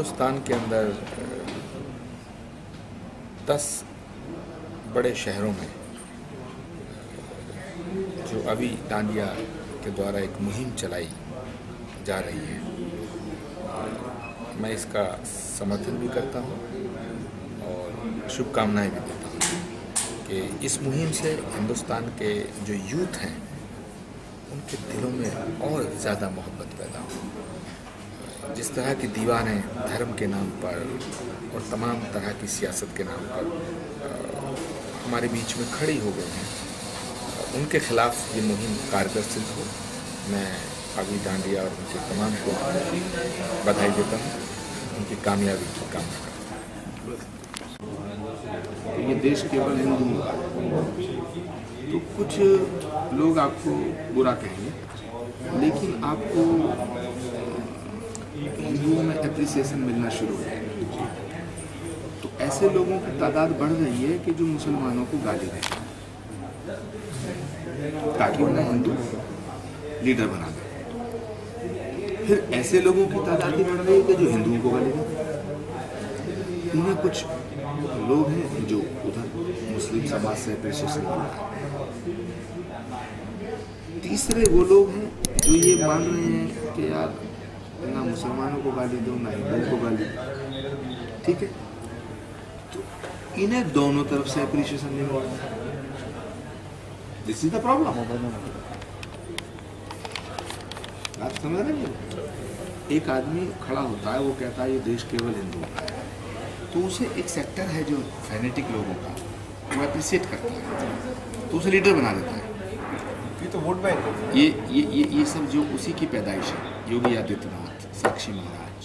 हिंदुस्तान के अंदर 10 बड़े शहरों में जो अभी डांडिया के द्वारा एक मुहिम चलाई जा रही है, मैं इसका समर्थन भी करता हूँ और शुभकामनाएं भी देता हूँ कि इस मुहिम से हिंदुस्तान के जो यूथ हैं उनके दिलों में और ज़्यादा मोहब्बत पैदा हो। जिस तरह की दीवारें धर्म के नाम पर और तमाम तरह की सियासत के नाम पर हमारे बीच में खड़ी हो गई हैं, उनके ख़िलाफ़ ये मुहिम कारगर सिद्ध हो। मैं अभी डांडिया और उनके तमाम को बधाई देता हूँ, उनकी कामयाबी की कामना करता हूँ। ये देश केवल हिंदुओं का, तो कुछ लोग आपको बुरा कहेंगे, लेकिन आपको हिंदुओं में एप्रिसिएशन मिलना शुरू हो गया। तो ऐसे लोगों की तादाद बढ़ रही है कि जो मुसलमानों को गाली दें ताकि उन्हें हिंदू लीडर बना दें। फिर ऐसे लोगों की तादाद बढ़ रही है कि जो हिंदुओं को गाली दें। उन्हें कुछ लोग हैं जो उधर मुस्लिम समाज से एप्रिसिएशन मिल रहा है। तीसरे वो लोग हैं जो ये मान रहे हैं कि यार ना मुसलमानों को गाली दो ना हिंदुओं को गाली दो, ठीक है। तो इन्हें दोनों तरफ से एप्रिसिएशन नहीं मिल रहा। This is the problem. आप समझ रहे हैं? एक आदमी खड़ा होता है, वो कहता है ये देश केवल हिंदुओं का है, तो उसे एक सेक्टर है जो फैनेटिक लोगों का, वो एप्रिशिएट करता है, तो उसे लीडर बना देता है। ये तो वोट बैंक ये सब जो उसी की पैदाइश है। योगी आदित्यनाथ, साक्षी महाराज,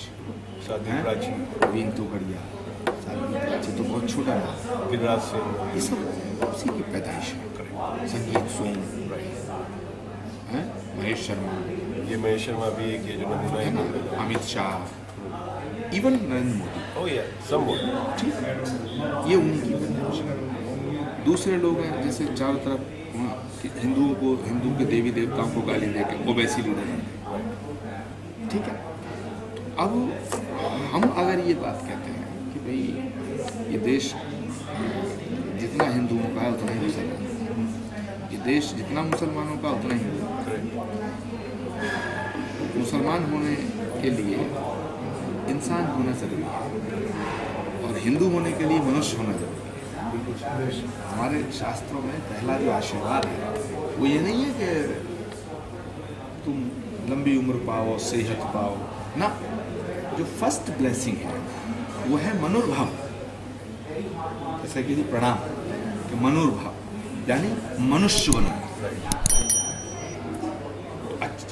रवीन तोगड़िया, तो बहुत छोटा नाम, गिरिराज सिंह, ये सब उसी की पैदाइश है। संगीत सोम, महेश शर्मा, ये महेश शर्मा भी एक जो नमूना है ना, अमित शाह, इवन नरेंद्र मोदी, ये उन्हीं की पैदाइश है। दूसरे लोग हैं जैसे चारों तरफ हिंदुओं को, हिंदू के देवी देवताओं को गाली देकर ओवैसी लीडर है, ठीक है। अब हम अगर ये बात कहते हैं कि भाई ये देश जितना हिंदुओं का है उतना ही मुसलमान, ये देश जितना मुसलमानों का उतना ही हिंदू। मुसलमान होने के लिए इंसान होना जरूरी है और हिंदू होने के लिए मनुष्य होना जरूरी है। हमारे शास्त्रों में पहला जो आशीर्वाद है वो ये नहीं है कि तुम लंबी उम्र पाओ, सेहत पाओ ना। जो फर्स्ट ब्लेसिंग है वो है मनुर्भाव। जैसे कि प्रणाम कि मनुर्भाव यानी मनुष्य बनना।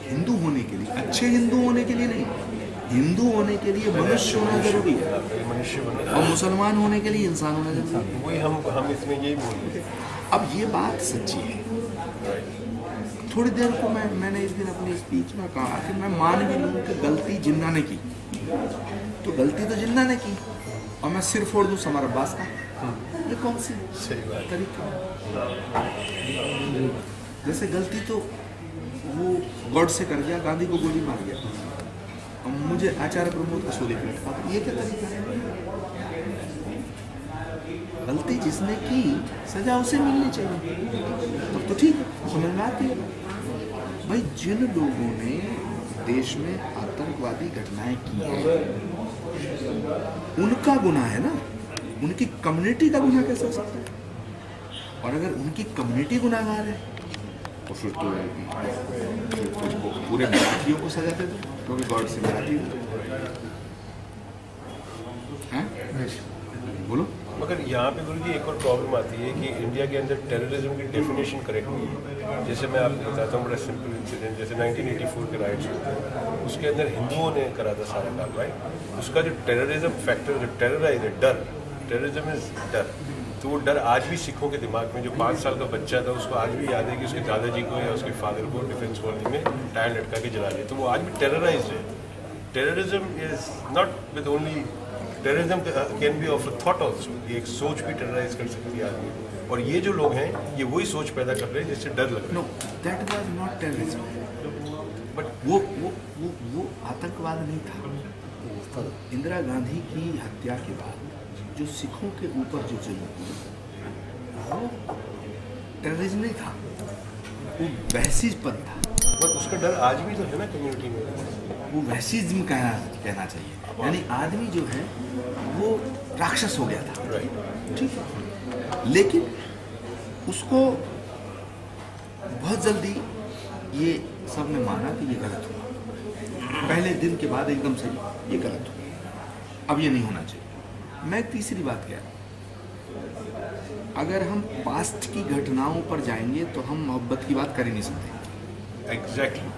हिंदू होने के लिए, अच्छे हिंदू होने के लिए नहीं, हिंदू होने के लिए मनुष्य होना जरूरी है, और मुसलमान होने के लिए इंसान होना जरूरी है। वही हम इसमें यही बोल रहे हैं। अब ये बात सच्ची है। थोड़ी देर को मैंने इस दिन अपनी स्पीच में कहा कि मैं मान भी लूँ कि गलती जिन्ना ने की, तो गलती तो जिन्ना ने की और मैं सिर फोड़ दूँ समार अब्बास का, ये कौन सी तरीका? जैसे गलती तो वो गॉड से कर गया, गांधी को गोली मार गया, और मुझे आचार्य प्रमोद का शोले पलटा, ये क्या तरीका है? गलती जिसने की सजा उसे मिलनी चाहिए, तब तो ठीक है, समझ में आती है। भाई जिन लोगों ने देश में आतंकवादी घटनाएं की हैं उनका गुनाह है ना, उनकी कम्युनिटी का गुनाह कैसे हो सकता है? और अगर उनकी कम्युनिटी गुनाहगार है तो फिर तो पूरे मराठियों को सजा दे दो, क्योंकि गॉड से मराठी हैं। बोलो। मगर यहाँ पे गुरु जी एक और प्रॉब्लम आती है कि इंडिया के अंदर टेररिज्म की डेफिनेशन करेक्ट नहीं है। जैसे मैं आपको बताता हूँ बड़ा सिंपल इंसिडेंट, जैसे 1984 के राइट्स होते हैं, उसके अंदर हिंदुओं ने करा था सारा काम, राइट। उसका जो टेररिज्म फैक्टर, जो टेरराइज है, डर, टेररिज्म इज डर, तो वो डर आज भी सिखों के दिमाग में, जो 5 साल का बच्चा था उसको आज भी याद है कि उसके दादाजी को या उसके फादर को डिफेंस वर्दी में टायर लटका के जला दिया, तो वो आज भी टेरराइज है। Terrorism is not with only, terrorism can be of a thought also, ये एक सोच भी टेरराइज कर सकती है आदमी, और ये जो लोग हैं ये वही सोच पैदा कर रहे हैं जिससे डर लग रहा है। No, that was not terrorism, but वो आतंकवाद नहीं था, इंदिरा गांधी की हत्या के बाद जो सिखों के ऊपर जो जुल्म हुआ वो टेररिज्म नहीं था, वो वहशीपन था। बट उसका डर आज भी तो है ना कम्युनिटी में, वो वहशीज्म कहना चाहिए, यानी आदमी जो है वो राक्षस हो गया था, राइट। ठीक है। लेकिन उसको बहुत जल्दी ये सब ने माना कि ये गलत हुआ, पहले दिन के बाद एकदम से ये गलत हुआ, अब ये नहीं होना चाहिए। मैं तीसरी बात कह रहा हूँ, अगर हम पास्ट की घटनाओं पर जाएंगे तो हम मोहब्बत की बात कर ही नहीं सकते। एग्जैक्टली।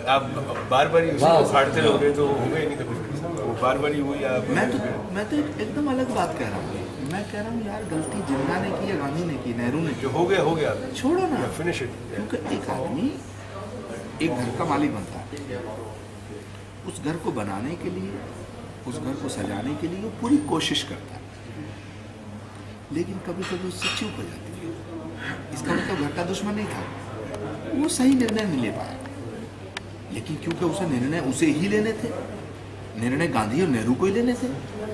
आप बार बार उसको फाड़ते रहोगे तो होगा ही नहीं कभी, वो बार बार ही हुई। मैं तो एकदम अलग बात कह रहा हूँ। मैं कह रहा हूँ यार, गलती जिन्ना ने की या गांधी ने की, नेहरू ने की, जो हो गया छोड़ो ना, फिनिश इट। क्योंकि एक आदमी एक घर का मालिक बनता है, उस घर को बनाने के लिए, उस घर को सजाने के लिए वो पूरी कोशिश करता है, लेकिन कभी कभी उससे चूक हो जाती है। इसका मतलब घर का दुश्मन नहीं था, वो सही निर्णय नहीं ले पाया, लेकिन क्योंकि उसे निर्णय उसे ही लेने थे, निर्णय गांधी और नेहरू को ही लेने थे,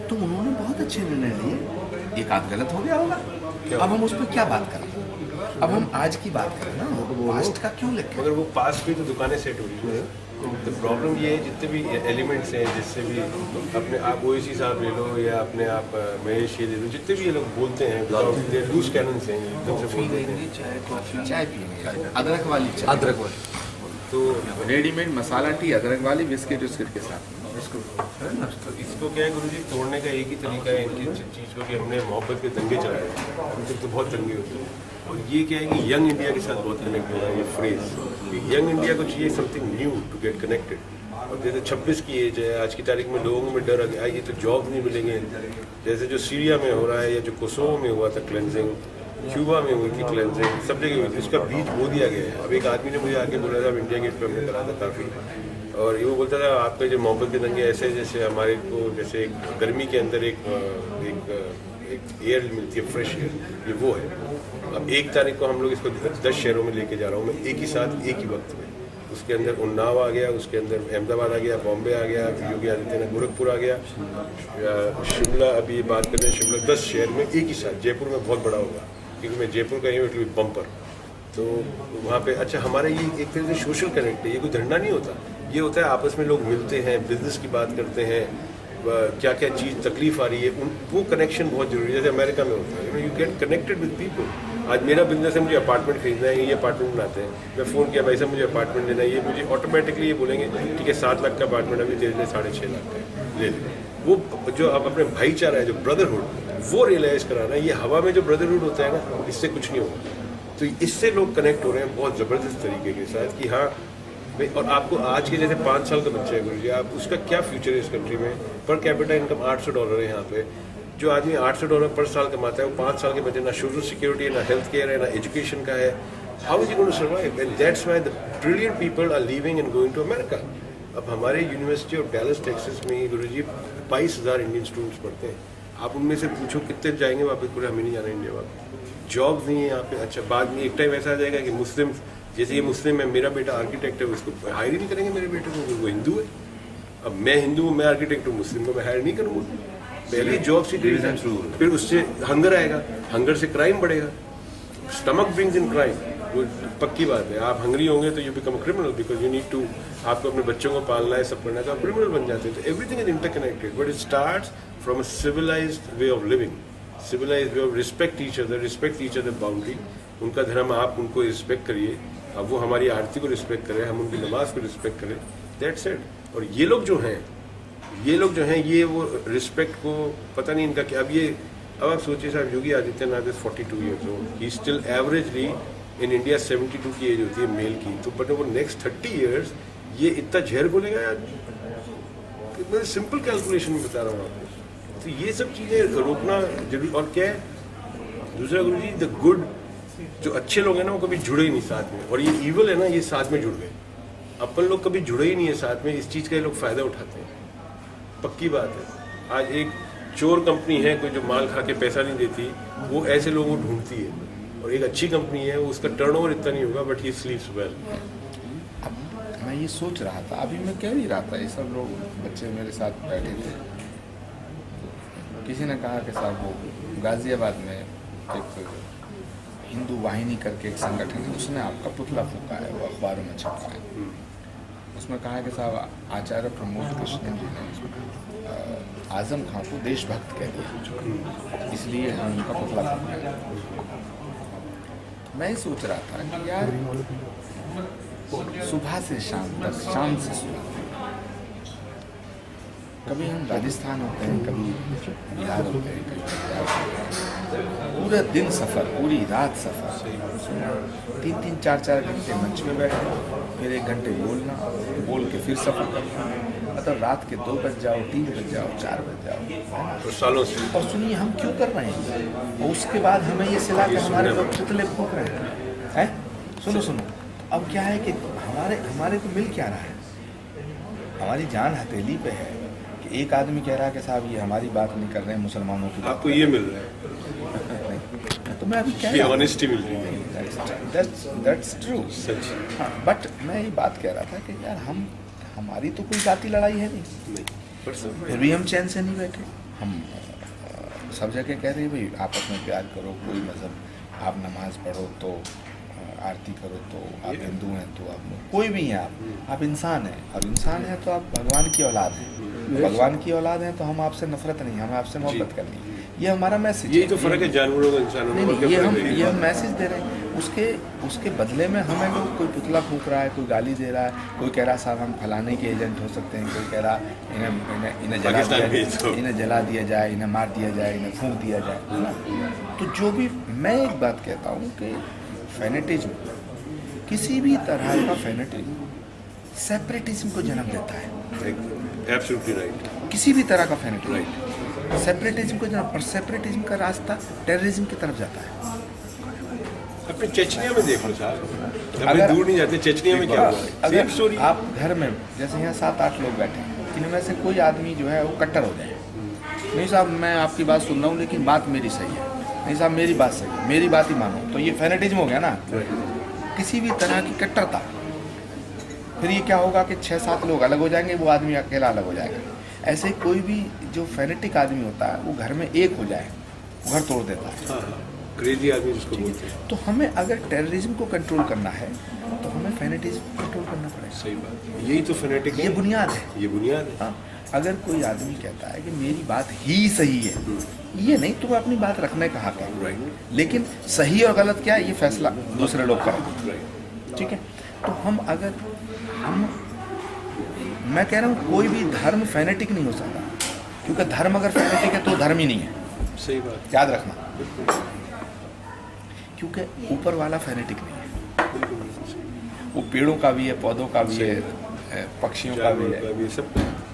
तो उन्होंने बहुत अच्छे निर्णय लिए। एक आध गलत हो गया होगा, अब हम उस पर क्या बात करें, अब हम आज की बात करें ना, पास्ट का क्यों लिखें। मगर वो पास्ट भी तो दुकानें सेट हो रही है। तो प्रॉब्लम ये है, जितने भी एलिमेंट्स हैं, जिससे भी अपने आप ओएसी साहब ले लो या अपने आप महेश ये ले लो, जितने भी ये लोग बोलते हैं लूज कैनन्स हैं, एकदम से बोलते हैं चाय पिएंगे, अदरक वाली चाय, अदरक वाली, तो रेडीमेड मसाला टी अदरक वाली बिस्किट के साथ। तो इसको क्या है गुरुजी, तोड़ने का एक ही तरीका है इनकी चीज़ को कि हमने मोहब्बत के दंगे चलाए हैं। हम तक तो बहुत दंगे होते हैं, और ये क्या है कि यंग इंडिया के साथ बहुत कनेक्ट हो रहा है ये फ्रेज। यंग इंडिया को चाहिए something new to get connected. और जैसे 26 की एज है आज की तारीख में, लोगों में डर आ गया, ये तो जॉब नहीं मिलेंगे। जैसे जो सीरिया में हो रहा है या जो कोसोवो में हुआ था क्लेंजिंग, क्यूबा में हुई थी क्लेंजिंग, सब जगह हुई थी, उसका बीज बो दिया गया है। अब एक आदमी ने मुझे आके बोला था, इंडिया गेट पर हमने करा था काफ़ी, और ये वो बोलता था आपके जो मोहब्बत के दंगे ऐसे जैसे हमारे को, जैसे गर्मी के अंदर एक एयर मिलती है, फ्रेश एयर, ये वो है। अब 1 तारीख को हम लोग इसको 10 शहरों में लेके जा रहा हूँ मैं, एक ही साथ एक ही वक्त में। उसके अंदर उन्नाव आ गया, उसके अंदर अहमदाबाद आ गया, बॉम्बे आ गया, योगी आदित्यनाथ गोरखपुर आ गया, शिमला, अभी ये बात कर रहे हैं शिमला, 10 शहर में एक ही साथ। जयपुर में बहुत बड़ा होगा क्योंकि मैं जयपुर का ही हूँ, बम्पर। तो वहाँ पे अच्छा हमारा ये एक तरह से सोशल कनेक्ट है, ये कोई धरना नहीं होता, ये होता है आपस में लोग मिलते हैं, बिजनेस की बात करते हैं, क्या क्या चीज़ तकलीफ आ रही है, वो कनेक्शन बहुत जरूरी है। जैसे अमेरिका में होता है, you get connected with people. आज मेरा बिजनेस है, मुझे अपार्टमेंट खरीदना है, ये अपार्टमेंट बनाते हैं, मैं फ़ोन किया भाई साहब मुझे अपार्टमेंट लेना है, ये मुझे ऑटोमेटिकली ये बोलेंगे ठीक है 7 लाख का अपार्टमेंट अभी तेरे लिए 6.5 लाख का ले ले। वो जो आप अपने भाईचारा है, जो ब्रदरहुड, वो रियलाइज़ कराना, ये हवा में जो ब्रदरहुड होता है ना, इससे कुछ नहीं होगा। तो इससे लोग कनेक्ट हो रहे हैं बहुत ज़बरदस्त तरीके के साथ कि हाँ भाई। और आपको आज के जैसे 5 साल का बच्चा है गुरुजी, आप उसका क्या फ्यूचर है इस कंट्री में। पर कैपिटा इनकम $800 है यहाँ पे। जो आदमी $800 पर साल कमाता है, वो 5 साल के बच्चे ना सोशल सिक्योरिटी है, ना हेल्थ केयर है, ना एजुकेशन का है। How is going to survive? And that's why the brilliant people are leaving and going to America. अब हमारे यूनिवर्सिटी ऑफ डैलस टेक्सास में गुरुजी 22,000 इंडियन स्टूडेंट्स पढ़ते हैं। आप उनमें से पूछो कितने जाएंगे वापस, पूरे हमें नहीं जाना इंडिया वापस। जॉब नहीं है यहाँ पे। अच्छा बाद में एक टाइम ऐसा आ जाएगा कि मुस्लिम, जैसे ये मुस्लिम है, मेरा बेटा आर्किटेक्ट है, उसको हायर ही नहीं करेंगे मेरे बेटे को, वो हिंदू है। अब मैं हिंदू हूँ, मैं आर्किटेक्ट हूँ, मुस्लिम को मैं हायर नहीं करूँगा। पहले जॉब सिक्योरिटी, फिर उससे हंगर आएगा, हंगर से क्राइम बढ़ेगा। स्टमक ब्रिंग्स इन क्राइम, वो पक्की बात है। आप हंगरी होंगे तो you become criminal, because you need to, आपको अपने बच्चों को पालना है, सब करना है, तो आप क्रिमिनल बन जाते हैं। तो everything is interconnected, but it starts from a civilized way of living, civilized way of respect each other boundary. उनका धर्म आप उनको रिस्पेक्ट करिए, अब वो हमारी आरती को रिस्पेक्ट करें, हम उनकी नमाज को रिस्पेक्ट करें, दैट्स इट। और ये लोग जो हैं ये वो रिस्पेक्ट को पता नहीं इनका क्या। अब आप सोचिए साहब, Yogi Adityanath is 42 years old, he still averagely in India 72 की एज होती है मेल की। तो बट वो नेक्स्ट 30 ईयर्स ये इतना जहर बोलेगा यार, मैं सिंपल कैलकुलेशन में बता रहा हूँ आपको। तो ये सब चीज़ें रोकना जरूरी। और क्या है दूसरा गुरु जी, द गुड, जो अच्छे लोग हैं ना वो कभी जुड़े ही नहीं साथ में, और ये ईवल है ना ये साथ में जुड़ गए। अपन लोग कभी जुड़े ही नहीं है साथ में, इस चीज़ का ये लोग फ़ायदा उठाते हैं, पक्की बात है। आज एक चोर कंपनी है कोई जो माल खा के पैसा नहीं देती, वो ऐसे लोगों को ढूंढती है। और एक अच्छी कंपनी है, वो उसका टर्नओवर इतना नहीं होगा, बट ही स्लीप्स वेल। मैं ये सोच रहा था, अभी मैं कह भी रहा था, ये सब लोग बच्चे मेरे साथ बैठे थे, किसी ने कहा कि साहब वो गाज़ियाबाद में एक हिंदू वाहिनी करके एक संगठन है, उसने आपका पुतला फूका है, वो अखबारों में छपा है। उसमें कहा है कि साहब आचार्य प्रमोद कृष्ण जी ने आजम खां को देशभक्त कह दिया, इसलिए हम उनका पुतला फूका है। मैं सोच रहा था कि यार सुबह से शाम तक, शाम से सुबह, कभी हम राजस्थान होते हैं, कभी बिहार होते हैं, कभी पंजाब होते हैं, पूरा दिन सफ़र, पूरी रात सफ़र, 3-3, 4-4 घंटे मंच में बैठना, फिर 1 घंटे बोलना, बोल के फिर सफ़र करना, मतलब रात के 2 बज जाओ, 3 बज जाओ, 4 बज जाओ, तो सालों से। और सुनिए हम क्यों कर रहे हैं, और उसके बाद हमें ये सिला के हमारे लोग पुतले फूक रहे हैं। सुनो, अब क्या है कि हमारे को मिल क्या रहा है, हमारी जान हथेली पे है कि एक आदमी कह रहा है कि साहब ये हमारी बात नहीं कर रहे हैं, मुसलमानों की बात। आपको ये मिल रहा है, तो मैं अभी कह ये रहा हूँ, ऑनेस्टी मिल रही है, दैट्स ट्रू। सच। हाँ, बट मैं ये बात कह रहा था कि यार हमारी तो कोई जाति लड़ाई है नहीं, पर सब फिर भी हम चैन से नहीं बैठे। हम सब जगह कह रहे हैं भाई आपस में प्यार करो, कोई मज़हब, आप नमाज पढ़ो तो आरती करो, तो आप हिंदू हैं तो आप कोई भी हैं, आप इंसान हैं, अब इंसान हैं तो आप भगवान की औलाद हैं, भगवान की औलाद हैं तो हम आपसे नफरत नहीं, हमें आपसे मोहब्बत करनी है, ये हमारा मैसेज। यही तो फ़र्क है जानवरों का इंसानों में। नहीं, ये हम मैसेज दे रहे हैं, उसके बदले में हमें लोग, कोई पुतला फूक रहा है, कोई गाली दे रहा है, कोई कह रहा साहब हम फलाने के एजेंट हो सकते हैं, कोई कह रहा इन्हें जला दिया जाए, इन्हें मार दिया जाए, इन्हें फूंक दिया जाए, है ना। तो जो भी मैं एक बात कहता हूँ कि फेनेटिज्म, किसी भी तरह का फेनेटिज्म सेपरेटिज्म को जन्म देता है। Absolutely right. किसी भी तरह का फेनेटिज्म सेपरेटिज्म को जन्म, पर सेपरेटिज्म का रास्ता टेररिज्म की तरफ जाता है। अपने चेचनिया में देख लो साहब, अगर दूर नहीं जाते, चेचनिया में क्या हुआ, अगर सेम स्टोरी। आप घर में जैसे यहाँ 7-8 लोग बैठे हैं, इनमें से कोई आदमी जो है वो कट्टर हो जाए, नहीं साहब मैं आपकी बात सुन रहा हूँ लेकिन बात मेरी सही है, नहीं साहब मेरी बात सही है, मेरी बात ही मानो, तो ये फेनेटिज्म हो गया ना। किसी भी तरह की कट्टरता, फिर ये क्या होगा कि 6-7 लोग अलग हो जाएंगे, वो आदमी अकेला अलग हो जाएगा। ऐसे कोई भी जो फेनेटिक आदमी होता है वो घर में एक हो जाए, घर तोड़ देता है। क्रेजी आदमी जिसको बोलते हैं। तो हमें अगर टेररिज्म को कंट्रोल करना है तो हमें फेनेटिज्म को कंट्रोल करना पड़ेगा। सही बात, यही तो फेनेटिक है, ये बुनियाद है, ये बुनियाद है। हाँ, अगर कोई आदमी कहता है कि मेरी बात ही सही है, ये नहीं, तुम्हें अपनी बात रखने का हक है, लेकिन सही और गलत क्या है ये फैसला दूसरे लोग करें, ठीक है। तो मैं कह रहा हूँ कोई भी धर्म फेनेटिक नहीं हो सकता, क्योंकि धर्म अगर फेनेटिक है तो धर्म ही नहीं है। सही बात, याद रखना, क्योंकि ऊपर वाला फेनेटिक नहीं है, वो पेड़ों का भी है, पौधों का भी है, पक्षियों का भी है, सब।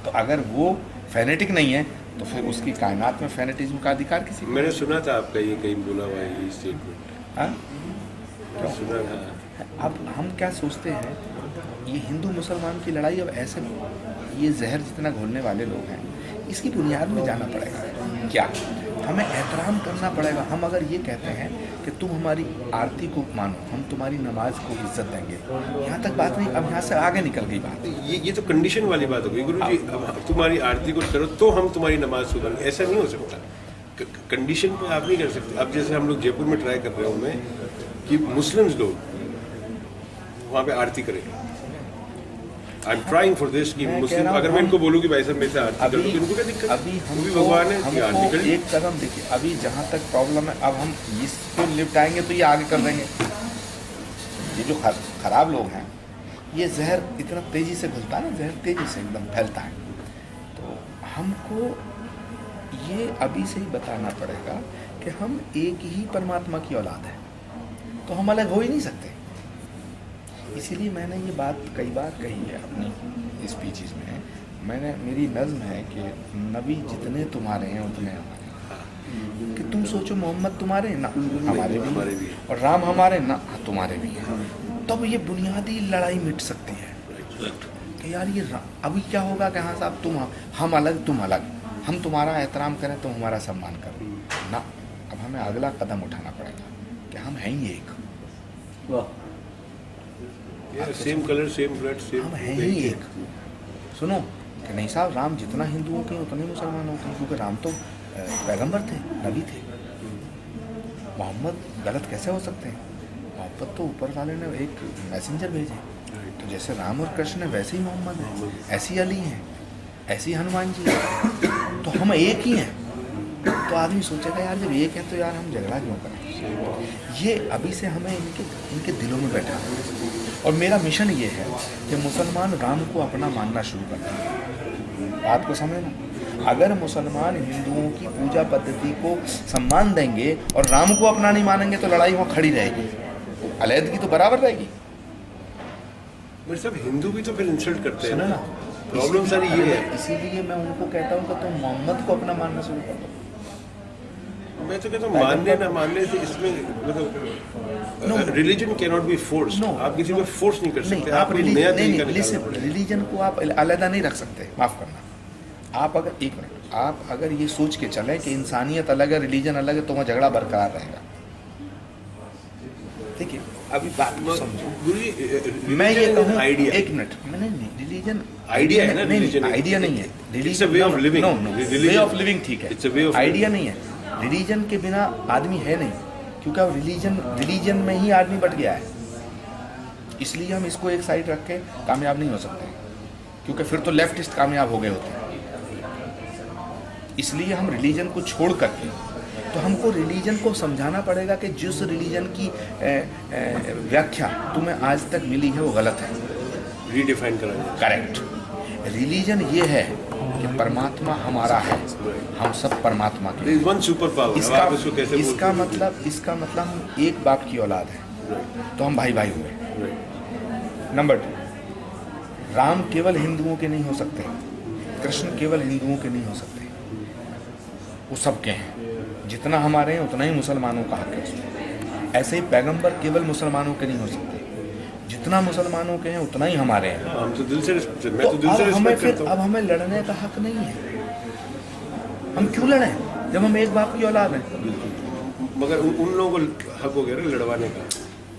तो अगर वो फेनेटिक नहीं है तो फिर उसकी कायनात में फेनेटिज्म का अधिकार किसी को। मैंने सुना था आपका ये कहीं बोला हुआ है ये स्टेटमेंट। हाँ, क्या सुना था? अब हम क्या सोचते हैं, ये हिंदू मुसलमान की लड़ाई अब ऐसे ये जहर जितना घोलने वाले लोग हैं, इसकी बुनियाद में जाना पड़ेगा। क्या हमें एहतराम करना पड़ेगा। हम अगर ये कहते हैं कि तुम हमारी आरती को मानो, हम तुम्हारी नमाज को इज्जत देंगे, यहाँ तक बात नहीं, अब यहाँ से आगे निकल गई बात। ये तो कंडीशन वाली बात हो गई गुरु जी। अब तुम्हारी आरती को करो तो हम तुम्हारी नमाज सुधारेंगे, ऐसा नहीं हो सकता। कंडीशन पे आप नहीं कर सकते। अब जैसे हम लोग जयपुर में ट्राई कर रहे हो मैं कि मुस्लिम्स लोग वहाँ पे आरती करें। I am trying for this कि मुस्लिम, अगर मैं इनको बोलूँ कि भाई साहब मेरे से आरती करो तो इनको क्या दिक्कत? अभी हम भी भगवान है कि आरती करें। एक कदम देखिए, अभी जहाँ तक प्रॉब्लम है, अब हम इसको निपटाएंगे तो ये आगे कर देंगे। ये जो खराब लोग हैं, ये जहर इतना तेज़ी से घुलता है ना, जहर तेज़ी से एकदम फैलता है। तो हमको ये अभी से ही बताना पड़ेगा कि हम एक ही परमात्मा की औलाद है, तो हम अलग हो ही नहीं सकते। इसीलिए मैंने ये बात कई बार कही है अपनी स्पीचेस में। मेरी नज़्म है कि नबी जितने तुम्हारे हैं उतने हमारे हैं। कि तुम सोचो मोहम्मद तुम्हारे हैं ना, हमारे भी, और राम हमारे ना, तुम्हारे भी हैं। तब ये बुनियादी लड़ाई मिट सकती है कि यार ये अभी क्या होगा कि हाँ साहब तुम हम अलग तुम अलग, हम तुम्हारा एहतराम करें तुम हमारा सम्मान करो ना। अब हमें अगला कदम उठाना पड़ेगा कि हम हैं ही एक। Same colour, same blood, same. हम हैं ही एक। सुनो कि नहीं साहब, राम जितना हिंदुओं के उतने मुसलमानों के, क्योंकि राम तो पैगंबर थे, नबी थे। मोहम्मद गलत कैसे हो सकते हैं? मोहम्मद तो ऊपर वाले ने एक मैसेंजर भेजे, तो जैसे राम और कृष्ण है वैसे ही मोहम्मद है, ऐसी अली हैं, ऐसी हनुमान जी हैं, तो हम एक ही हैं। तो आदमी सोचेगा यार जब एक है तो यार हम झगड़ा क्यों करें? ये अभी से हमें इनके दिलों में बैठा है। और मेरा मिशन ये है कि मुसलमान राम को अपना मानना शुरू कर दें। बात को समझना, अगर मुसलमान हिंदुओं की पूजा पद्धति को सम्मान देंगे और राम को अपना नहीं मानेंगे तो लड़ाई वहाँ खड़ी रहेगी, अलैदगी तो बराबर रहेगी। मेरे सब हिंदू भी तो फिर इंसल्ट करते हैं ना, प्रॉब्लम सारी ये है। इसीलिए मैं उनको कहता हूँ कि तुम मोहम्मद को अपना मानना शुरू कर दो। मैं तो कहता हूँ मानने ना मानने से इसमें मतलब religion can not be force. आप किसी को फोर्स नहीं कर सकते। आप नया तरीका निकालो। रिलीजन को आप अलग नहीं रख सकते। माफ करना, आप अगर एक मिनट, आप अगर ये सोच के चले कि इंसानियत अलग है, रिलीजन अलग है, तो वहाँ झगड़ा बरकरार रहेगा। ठीक है, अभी बात समझो। मैं ये कहूँ, एक मिनट, मैंने रिलीजन आइडिया है ना, नहीं, आइडिया नहीं है। Religion way of living, way of living ठीक है, आइडिया नहीं है। रिलीजन के बिना आदमी है नहीं, क्योंकि अब रिलीजन में ही आदमी बट गया है। इसलिए हम इसको एक साइड रख के कामयाब नहीं हो सकते, क्योंकि फिर तो लेफ्टिस्ट कामयाब हो गए होते हैं। इसलिए हम रिलीजन को छोड़ करके, तो हमको रिलीजन को समझाना पड़ेगा कि जिस रिलीजन की व्याख्या तुम्हें आज तक मिली है वो गलत है, रीडिफाइन करा। करेक्ट। रिलीजन ये है कि परमात्मा हमारा है, हम सब परमात्मा के। One super power. इसका मतलब हम एक बाप की औलाद है, तो हम भाई भाई हुए। नंबर 2, राम केवल हिंदुओं के नहीं हो सकते, कृष्ण केवल हिंदुओं के नहीं हो सकते, वो सबके हैं। जितना हमारे हैं उतना ही मुसलमानों का हक है। ऐसे ही पैगंबर केवल मुसलमानों के नहीं हो सकते, जितना मुसलमानों के हैं उतना ही हमारे हैं। हम तो दिल से मैं तो दिल से रिस्पेक्ट करता हूं। अब हमें लड़ने का हक नहीं है। हम क्यों लड़े जब हम एक बाप की औलाद हैं? मगर उन लोगों को हक हो गया ना लड़वाने का।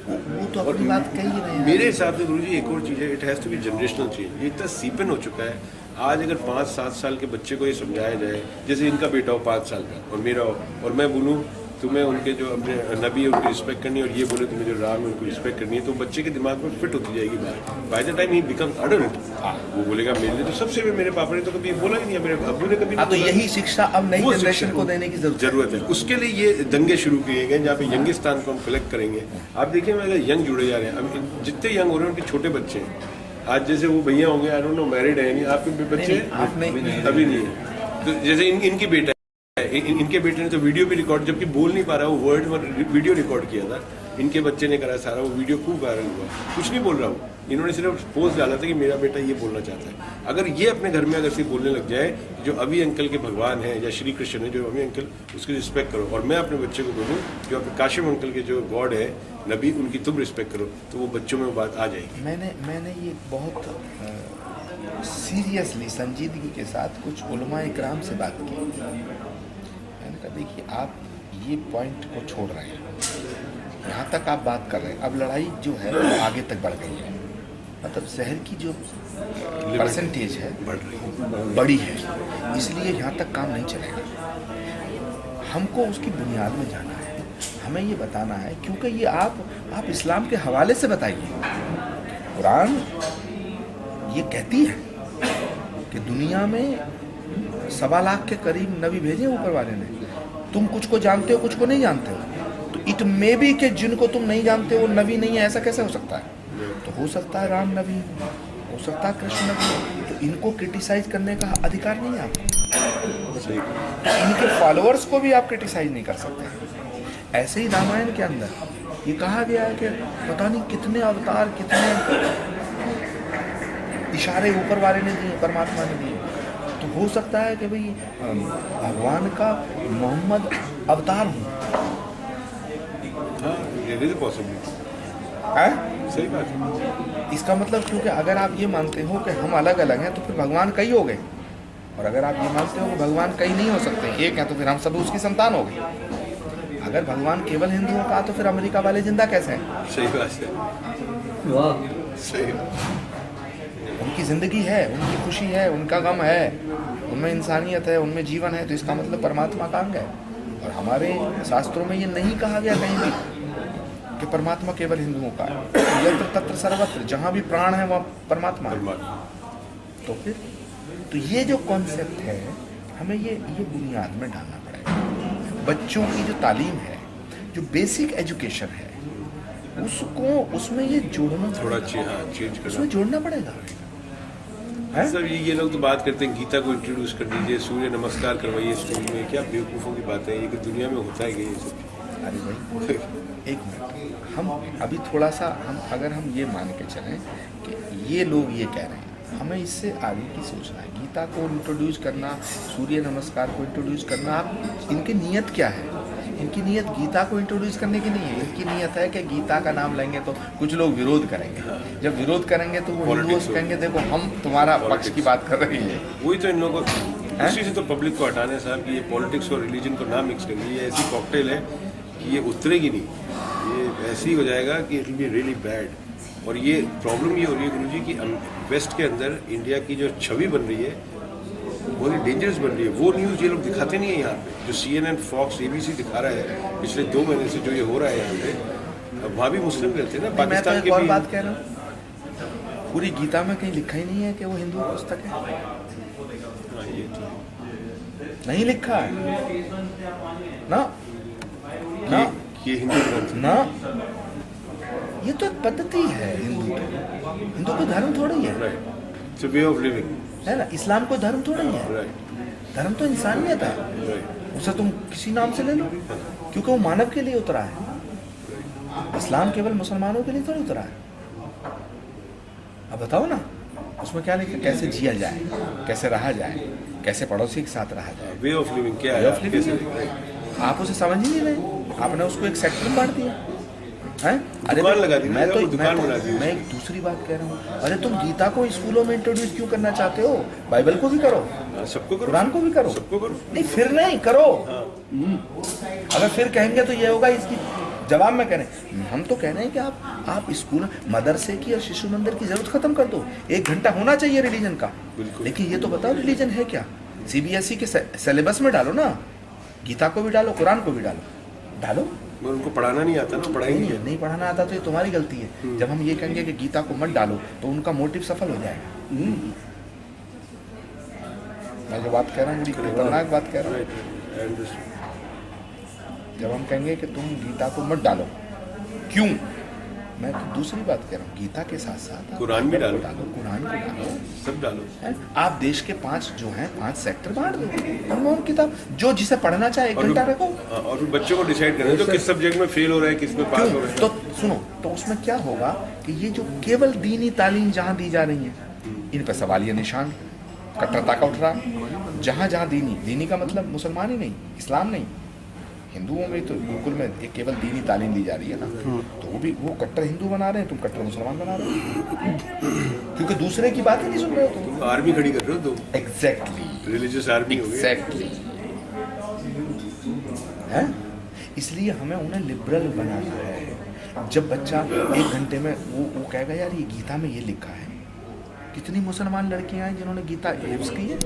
वो तो अपनी बात कह ही रहे हैं। मेरे हिसाब से गुरुजी एक और चीज़ है, it has to be generational change. ये इतना सीपन हो चुका है। आज अगर 5-7 साल के बच्चे को ये समझाया जाए, जैसे इनका बेटा हो 5 साल का और मेरा हो, और मैं बोलूँ तुम्हें उनके जो अपने नबी है उनकी रिस्पेक्ट करनी है, और ये बोले तुम्हें जो राम है उनको रिस्पेक्ट करनी है, तो बच्चे के दिमाग में फिट होती जाएगी बात। By the time he becomes adult, वो बोलेगा मेरे लिए तो सबसे मेरे पापा ने तो कभी बोला ही नहीं है, मेरे अब्बू ने कभी। तो यही शिक्षा अब नई जनरेशन को देने की जरूरत है। उसके लिए ये दंगे शुरू किए गए जहाँ पे यंगिस्तान को हम कलेक्ट करेंगे। आप देखिए अगर यंग जुड़े जा रहे हैं, अब जितने यंग हो रहे हैं उनके छोटे बच्चे हैं। आज जैसे वो भैया होंगे, आई डोंट नो मैरिड है नहीं, आपके बच्चे अभी नहीं है। तो जैसे इनकी बेटा है, इनके बेटे ने तो वीडियो भी रिकॉर्ड, जबकि बोल नहीं पा रहा, वो वर्ड में वीडियो रिकॉर्ड किया था। इनके बच्चे ने करा सारा, वो वीडियो खूब वायरल हुआ। कुछ नहीं बोल रहा हूँ, इन्होंने सिर्फ पोस्ट डाला था कि मेरा बेटा ये बोलना चाहता है। अगर ये अपने घर में अगर से बोलने लग जाए जो अभी अंकल के भगवान हैं या श्री कृष्ण है, जो अभी अंकल उसकी रिस्पेक्ट करो, और मैं अपने बच्चे को बोलूँ जो अपने काशिम अंकल के जो गॉड है नबी, उनकी तुम रिस्पेक्ट करो, तो वो बच्चों में वो बात आ जाएगी। मैंने ये बहुत सीरियसली संजीदगी के साथ कुछ उलमा इकराम से बात की। मैंने कहा देखिए आप ये पॉइंट को छोड़ रहे हैं, यहाँ तक आप बात कर रहे हैं, अब लड़ाई जो है वो आगे तक बढ़ गई है। मतलब जहर की जो परसेंटेज है बड़ी है, इसलिए यहाँ तक काम नहीं चलेगा। हमको उसकी बुनियाद में जाना है, हमें ये बताना है, क्योंकि ये आप इस्लाम के हवाले से बताइए। कुरान ये कहती है कि दुनिया में 1.25 लाख के करीब नबी भेजे ऊपर वाले ने, तुम कुछ को जानते हो कुछ को नहीं जानते हो, तो इट मे बी कि जिनको तुम नहीं जानते वो नबी नहीं है, ऐसा कैसे हो सकता है? तो हो सकता है राम नबी, हो सकता है कृष्ण नबी, तो इनको क्रिटिसाइज करने का अधिकार नहीं है आपको। तो इनके फॉलोअर्स को भी आप क्रिटिसाइज नहीं कर सकते। ऐसे ही रामायण के अंदर ये कहा गया है कि पता नहीं कितने अवतार, कितने इशारे ऊपर वाले ने दिए, परमात्मा ने दिए। तो हो सकता है कि भाई भगवान का मोहम्मद अवतार हूँ। सही बात है। इसका मतलब क्योंकि अगर आप ये मानते हो कि हम अलग अलग हैं तो फिर भगवान कई हो गए, और अगर आप ये मानते हो कि भगवान कई नहीं हो सकते, एक हैं, तो फिर हम सब उसकी संतान हो गए। अगर भगवान केवल हिंदुओं का तो फिर अमेरिका वाले जिंदा कैसे हैं? सही बात है। वाह। सही। उनकी ज़िंदगी है, उनकी खुशी है, उनका गम है, उनमें इंसानियत है, उनमें जीवन है, तो इसका मतलब परमात्मा का अंग है। और हमारे शास्त्रों में ये नहीं कहा गया कहीं भी कि परमात्मा केवल हिंदुओं का है। यत्र तत्र सर्वत्र, जहाँ भी प्राण है वहाँ परमात्मा है। तो फिर तो ये जो कॉन्सेप्ट है हमें ये बुनियाद में डालना पड़ेगा। बच्चों की जो तालीम है, जो बेसिक एजुकेशन है, उसमें ये जोड़ना थोड़ा चेंज करना, उसमें जोड़ना पड़ेगा। सर ये लोग तो बात करते हैं गीता को इंट्रोड्यूस कर दीजिए, सूर्य नमस्कार करवाइए स्कूल में, क्या बेवकूफ़ों की बात है ये कि दुनिया में होता है कि ये सब। अरे भाई एक मिनट, हम अभी थोड़ा सा अगर हम ये मान के चलें कि ये लोग ये कह रहे हैं, हमें इससे आगे की सोचना है। गीता को इंट्रोड्यूस करना, सूर्य नमस्कार को इंट्रोड्यूस करना, आप इनकी नीयत क्या है? इनकी नीयत गीता को इंट्रोड्यूस करने की नहीं है। इनकी नीयत है कि गीता का नाम लेंगे तो कुछ लोग विरोध करेंगे। जब विरोध करेंगे तो वो हिंदुओं से कहेंगे देखो हम तुम्हारा पक्ष की बात कर रही है। वही तो इन लोगों को, उसी से तो पब्लिक को हटाना है साहब कि ये पॉलिटिक्स और रिलीजन को ना मिक्स करिए। ये ऐसी कॉकटेल है कि ये उतरेगी नहीं, ये ऐसी हो जाएगा कि it will be really bad. और ये प्रॉब्लम ये हो रही है गुरुजी कि वेस्ट के अंदर इंडिया की जो छवि बन रही है बहुत ही डेंजरस बन रही है। वो न्यूज़ ये लोग दिखाते नहीं है यहाँ पे, जो CNN, फॉक्स, ABC दिखा रहा है पिछले 2 महीने से जो ये हो रहा है यहाँ पे। वहाँ भी मुस्लिम रहते हैं ना, पाकिस्तान के और भी। बात कह रहा हूँ, पूरी गीता में कहीं लिखा ही नहीं है कि वो हिंदू पुस्तक है। ये तो नहीं लिखा है ना, ना ये हिंदू ग्रंथ ना, ये तो एक पद्धति है। हिंदू को धर्म थोड़ी है, right, it's a way of living है ना। इस्लाम को धर्म थोड़ा ही है। राइट धर्म तो इंसानियत है, राइट। उसे तुम किसी नाम से ले लो, क्योंकि वो मानव के लिए उतरा है। इस्लाम केवल मुसलमानों के लिए थोड़ी उतरा है। अब बताओ ना उसमें क्या लिखा, कैसे जिया जाए, कैसे रहा जाए, कैसे पड़ोसी के साथ रहा जाए। वे ऑफ लिविंग क्या वे है? ऑफ लिविंग आप उसे समझ ही नहीं रहे, आपने उसको एक सेक्टर में बांट दिया है। अरे दुकान लगा दी ना, मैं तो दुकान बना दी। मैं एक दूसरी बात कह रहा हूँ, अरे तुम गीता को स्कूलों में इंट्रोड्यूस क्यों करना चाहते हो? बाइबल को भी करो, सबको करो, कुरान को भी करो, सबको करो। नहीं फिर नहीं करो। अगर फिर कहेंगे तो ये होगा, इसकी जवाब में कह रहे हैं, हम तो कह रहे हैं कि आप स्कूल, मदरसे की और शिशु मंदिर की जरूरत खत्म कर दो। 1 घंटा होना चाहिए रिलीजन का, लेकिन ये तो बताओ रिलीजन है क्या? CBSE के सिलेबस में डालो ना, गीता को भी डालो, कुरान को भी डालो। मगर उनको पढ़ाना नहीं आता ना, पढ़ाएंगे नहीं पढ़ाना आता तो ये तुम्हारी गलती है। जब हम ये कहेंगे कि गीता को मत डालो तो उनका मोटिव सफल हो जाएगा। मैं जो बात कह रहा हूँ बड़ी खतरनाक बात कह रहा हूँ। जब हम कहेंगे कि तुम गीता को मत डालो, क्यों? मैं तो दूसरी बात कह रहा हूँ, गीता के साथ साथ कुरान भी डालो, कुरान को डालो, सब डालो। आप देश के 5 जो हैं 5 सेक्टर बांट दो, अनमोल किताब, जो जिसे पढ़ना चाहे 1 घंटा रखो। और फिर बच्चों को डिसाइड करना तो किस सब्जेक्ट में फेल हो रहा है, किस में पास हो रहा है। तो सुनो, तो उसमें क्या होगा कि ये जो केवल दीनी तालीम जहाँ दी जा रही है, इन पर सवालिया निशान कट्टरता का उठ रहा। जहाँ जहाँ दीनी का मतलब मुसलमान ही नहीं, इस्लाम नहीं, हिंदुओं में तो गुरुकुल में एक केवल दीनी तालीम दी जा रही है ना, तो वो कट्टर हिंदू बना रहे हैं, तुम कट्टर मुसलमान बना रहे हो, क्योंकि दूसरे की बात ही नहीं सुन रहे हो तुम। आर्मी खड़ी कर रहे हो तुम। एग्जैक्टली, रिलीजियस आर्मी हो गई। एग्जैक्टली है, इसलिए हमें उन्हें लिबरल बनाना है। जब बच्चा 1 घंटे में वो कहेगा यार ये गीता में ये लिखा है। कितनी मुसलमान लड़कियां हैं जिन्होंने गीता हिफ्ज की है?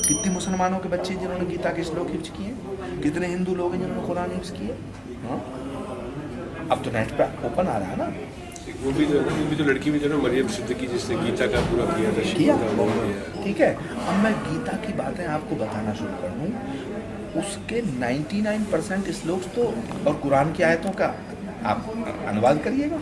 कितने मुसलमानों के बच्चे जिन्होंने गीता के श्लोक हिफ्ज किए? कितने हिंदू लोग हैं जिन्होंने कुरान हिफ्ज किए? हाँ, अब तो नेट पे ओपन आ रहा है ना। वो भी तो लड़की भी जो ना मरियम सिद्दीकी जिसने गीता का पूरा किया था, किया। ठीक है, अब मैं गीता की बातें आपको बताना शुरू कर दूँ। उसके 99% श्लोक तो और कुरान की आयतों का आप अनुवाद करिएगा,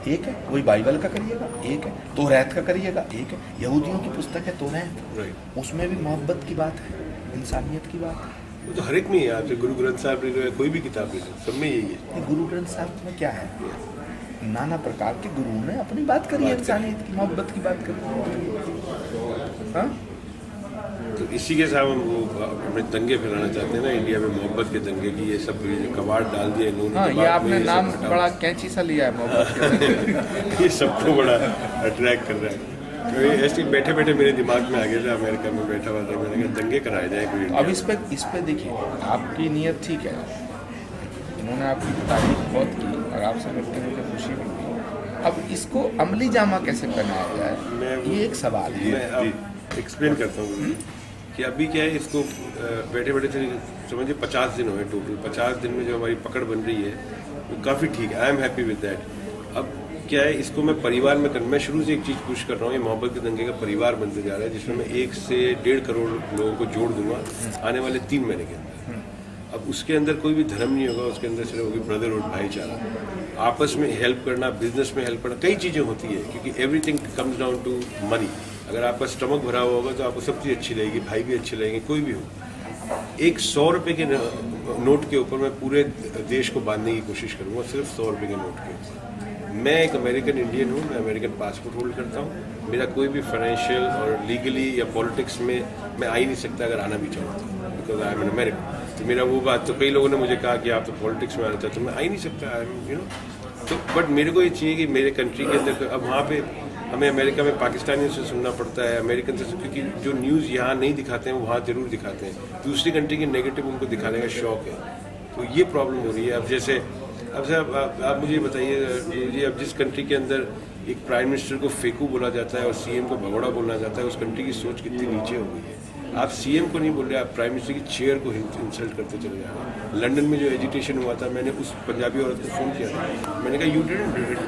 एक है। वही बाइबल का करिएगा, एक है। तौरात का करिएगा, एक है। यहूदियों की पुस्तक है तौरात, उसमें भी मोहब्बत की बात है, इंसानियत की बात है। वो तो हर एक में है। आप गुरु ग्रंथ साहब ले लो या कोई भी किताब ले लो, सब में यही है। गुरु ग्रंथ साहब में क्या है? नाना प्रकार के गुरुओं ने अपनी बात करी है, इंसानियत की, मोहब्बत की बात करी। हाँ, तो इसी के साथ हम वो अपने दंगे फैलाना चाहते हैं ना इंडिया में, मोहब्बत के दंगे की। ये सब कबाड़ डाल दिया इन्होंने। हाँ, ये आपने नाम बड़ा कैंची सा लिया है, मोहब्बत के दंगे। ये सबको बड़ा अट्रैक्ट कर रहा है। तो ये ऐसे बैठे बैठे मेरे दिमाग में आ गया था, अमेरिका में बैठा हुआ था, मैंने कहा दंगे कराए जाए कोई। अब इस पे देखिए, आपकी नीयत ठीक है, इन्होंने आपकी तारीफ बहुत की और आपसे मिलकर मुझे खुशी भी हुई, अब इसको अमली जामा कैसे पहनाया जाए, ये एक सवाल है। मैं अब एक्सप्लेन करता हूँ कि अभी क्या है, इसको बैठे बैठे से समझिए 50 दिन हुए टोटल। 50 दिन में जो हमारी पकड़ बन रही है वो काफ़ी ठीक है, I am happy with that. अब क्या है, इसको मैं परिवार में मैं शुरू से एक चीज़ पुश कर रहा हूँ, ये मोहब्बत के दंगे का परिवार बनते जा रहा है, जिसमें मैं 1 से 1.5 करोड़ लोगों को जोड़ दूंगा आने वाले 3 महीने के अंदर। अब उसके अंदर कोई भी धर्म नहीं होगा, उसके अंदर सिर्फ होगी ब्रदरहुड, भाईचारा, आपस में हेल्प करना, बिजनेस में हेल्प करना, कई चीज़ें होती है, क्योंकि everything comes down to money. अगर आपका स्टमक भरा हुआ होगा तो आपको सब चीज़ अच्छी लगेगी, भाई भी अच्छे लगेंगे, कोई भी हो। एक 100 रुपये के नोट के ऊपर मैं पूरे देश को बांधने की कोशिश करूँगा, सिर्फ 100 रुपये के नोट के ऊपर। मैं एक अमेरिकन इंडियन हूँ, मैं अमेरिकन पासपोर्ट होल्ड करता हूँ, मेरा कोई भी फाइनेंशियल और लीगली या पॉलिटिक्स में मैं आ ही नहीं सकता अगर आना भी चाहूँ तो, because I am an American. तो मेरा वो बात, तो कई लोगों ने मुझे कहा कि आप तो पॉलिटिक्स में आना चाहते, तो मैं आ ही नहीं सकता, यू नो। तो बट मेरे को ये चाहिए कि मेरे कंट्री के अंदर, अब वहाँ पे हमें अमेरिका में पाकिस्तानियों से सुनना पड़ता है, अमेरिकन से, क्योंकि जो न्यूज़ यहाँ नहीं दिखाते हैं वो वहाँ जरूर दिखाते हैं, दूसरी कंट्री के नेगेटिव उनको दिखाने का शौक है, तो ये प्रॉब्लम हो रही है। अब जैसे आप मुझे बताइए, अब जिस कंट्री के अंदर एक प्राइम मिनिस्टर को फेकू बोला जाता है और सीएम को भगोड़ा बोलना जाता है, उस कंट्री की सोच कितनी नीचे हो गई है। आप सीएम को नहीं बोल रहे, आप प्राइम मिनिस्टर की चेयर को इंसल्ट करते चले जा रहे हैं। लंदन में जो एजिटेशन हुआ था, मैंने उस पंजाबी औरत को फ़ोन किया था, मैंने कहा you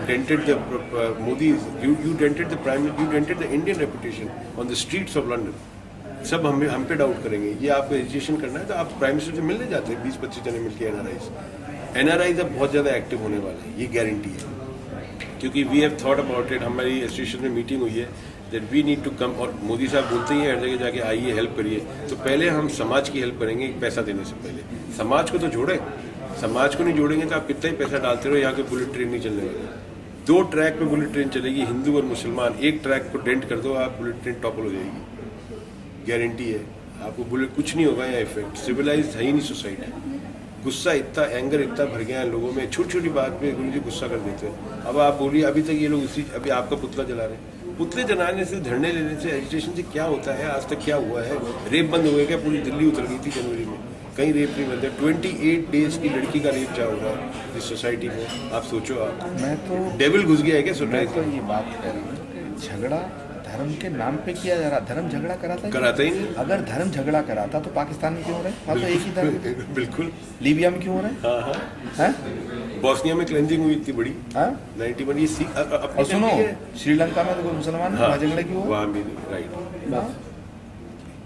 dented the Modi, you dented the prime, you dented the Indian reputation on the streets of London. सब हम पे डाउट करेंगे, ये आपको एजिटेशन करना है तो आप प्राइम मिनिस्टर से मिलने जाते हैं, 20-25 जने मिलकर। एनआरआईज अब बहुत ज़्यादा एक्टिव होने वाले हैं, ये गारंटी है, क्योंकि we have thought about it. हमारी एसोसिएशन में मीटिंग हुई है that we need to come, और मोदी साहब बोलते ही हर जगह जाके आइए हेल्प करिए, तो पहले हम समाज की हेल्प करेंगे पैसा देने से पहले। समाज को तो जोड़े, समाज को नहीं जोड़ेंगे तो आप कितना ही पैसा डालते रहो, यहाँ के बुलेट ट्रेन नहीं चलने वाली। 2 ट्रैक पे बुलेट ट्रेन चलेगी, हिंदू और मुसलमान, एक ट्रैक को डेंट कर दो, आप बुलेट ट्रेन टॉपल हो जाएगी, गारंटी है। आपको बुलेट कुछ नहीं होगा यहाँ इफेक्ट, सिविलाइज है ही नहीं सोसाइटी। गुस्सा इतना, एंगर इतना भर गया है लोगों में, छोटी छोटी बात पे गुरु जी गुस्सा कर देते हैं। अब आप बोलिए, अभी तक ये लोग अभी आपका पुतला जला रहे हैं, पुतले जलाने से, धरने लेने से, एजिटेशन से क्या होता है? आज तक क्या हुआ है? रेप बंद हो गया क्या? पूरी दिल्ली उतर गई थी जनवरी में, कहीं रेप नहीं बंद है। 28 डेज की लड़की का रेप क्या होगा इस सोसाइटी में? आप सोचो, आप, मैं तो डेविल घुस गया है क्या सोसाइटी? मैं तो ये बात कह रहा हूँ, झगड़ा धर्म के नाम पे किया जा रहा। धर्म झगड़ा कराता ही नहीं। अगर धर्म झगड़ा कराता तो पाकिस्तान में क्यों हो रहा है? वहाँ तो एक ही धर्म। बिल्कुल। लीबिया में क्यों हो रहा है? हाँ, बॉस्निया में क्लेंजिंग हुई इतनी बड़ी, 91। ये सीख और सुनो, श्रीलंका में तो कोई मुसलमान झगड़े क्यों हो? वहाँ भी राइट।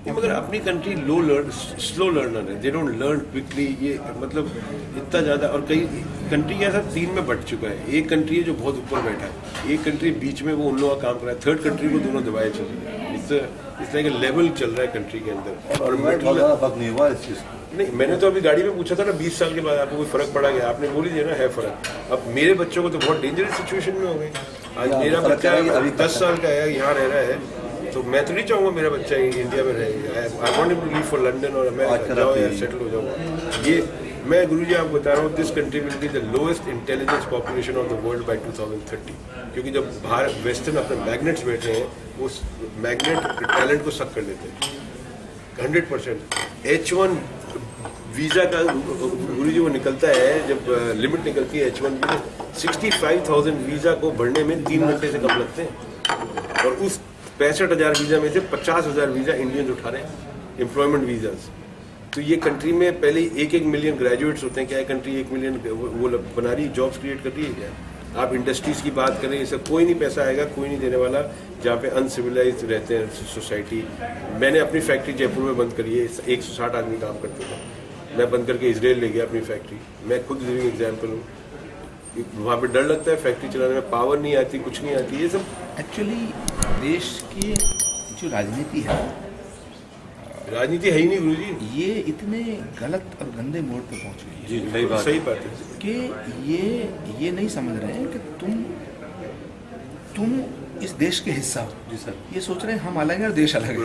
मगर अपनी कंट्री स्लो लर्नर है, दे डोंट लर्न क्विकली। ये मतलब इतना ज़्यादा, और कई कंट्री के साथ 3 में बट चुका है। एक कंट्री है जो बहुत ऊपर बैठा है, एक कंट्री बीच में, वो उन लोगों का काम कर रहा है, थर्ड कंट्री को दोनों दबाए चल रहे हैं। इस तरह का लेवल चल रहा है कंट्री के अंदर। और नहीं हुआ इस चीज़ नहीं, मैंने तो अभी गाड़ी में पूछा था ना, 20 साल के बाद आपको कोई फर्क पड़ा गया? आपने बोल ही दिया ना, है फर्क। अब मेरे बच्चों को तो बहुत डेंजरस सिचुएशन में हो गई। आज मेरा बच्चा अभी 10 साल का है, यहाँ रह रहा है, तो मैं तो नहीं चाहूँगा मेरा बच्चा इंडिया में रहे। I want him to leave for London और अमेरिका, जाओ यार सेटल हो जाओ। ये मैं गुरुजी आपको बता रहा हूँ, this country will be the lowest intelligence population of the world by 2030, क्योंकि जब भारत वेस्टर्न अपने मैग्नेट्स बैठे हैं, वो मैग्नेट टैलेंट को सक कर देते हैं 100%। H1 वीज़ा का गुरुजी वो निकलता है, जब लिमिट निकलती है H1 की, 65,000 वीज़ा को भरने में 3 घंटे से कम लगते हैं, और उस 65,000 वीज़ा में से 50,000 वीज़ा इंडियंस उठा रहे हैं, एम्प्लॉयमेंट वीज़ाज। तो ये कंट्री में पहले 1 मिलियन ग्रेजुएट्स होते हैं, क्या है कंट्री 1 मिलियन वो बना रही, जॉब्स क्रिएट कर रही है क्या? आप इंडस्ट्रीज़ की बात करें, इससे कोई नहीं पैसा आएगा, कोई नहीं देने वाला, जहाँ पे अनसिविलाइज रहते हैं सोसाइटी। मैंने अपनी फैक्ट्री जयपुर में बंद करी है, 160 आदमी काम करते थे, मैं बंद करके इसराइल ले गया अपनी फैक्ट्री। मैं खुद लिविंग एग्जाम्पल हूँ। वहाँ पे डर लगता है फैक्ट्री चलाने में, पावर नहीं आती, कुछ नहीं आती, ये सब। एक्चुअली देश की जो राजनीति है ही नहीं गुरुजी, ये इतने गलत और गंदे मोड़ पे पहुंच गई है। जी, सही बात है कि ये नहीं समझ रहे हैं कि तुम इस देश के हिस्सा हो। जी सर। ये सोच रहे हैं हम अलग हैं और देश अलग है।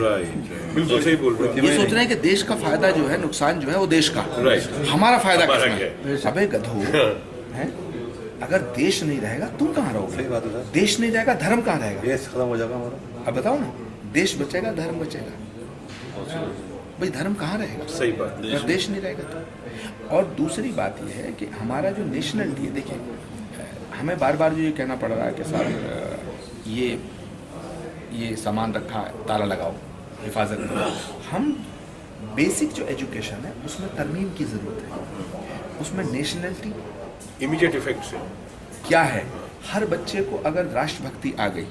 बिल्कुल सही बोल रहे हैं। ये सोच रहे हैं कि देश का फायदा जो है, नुकसान जो है वो देश का, हमारा फायदा किसमें है? अबे गधो, हैं? अगर देश नहीं रहेगा तुम कहाँ रहोगे? सही बात है। देश नहीं रहेगा, धर्म कहाँ रहेगा? देश खत्म हो जाएगा हमारा। अब बताओ ना, देश बचेगा, धर्म बचेगा, भाई धर्म कहाँ रहेगा? सही बात। अगर देश नहीं रहेगा तो। और दूसरी बात यह है कि हमारा जो नेशनलिटी है, देखिए हमें बार बार जो ये कहना पड़ रहा है कि साहब ये सामान रखा है, ताला लगाओ, हिफाजत करो। हम बेसिक जो एजुकेशन है उसमें तरमीम की ज़रूरत है, उसमें नेशनलिटी इमीडिएट इफेक्ट से क्या है। हर बच्चे को अगर राष्ट्रभक्ति आ गई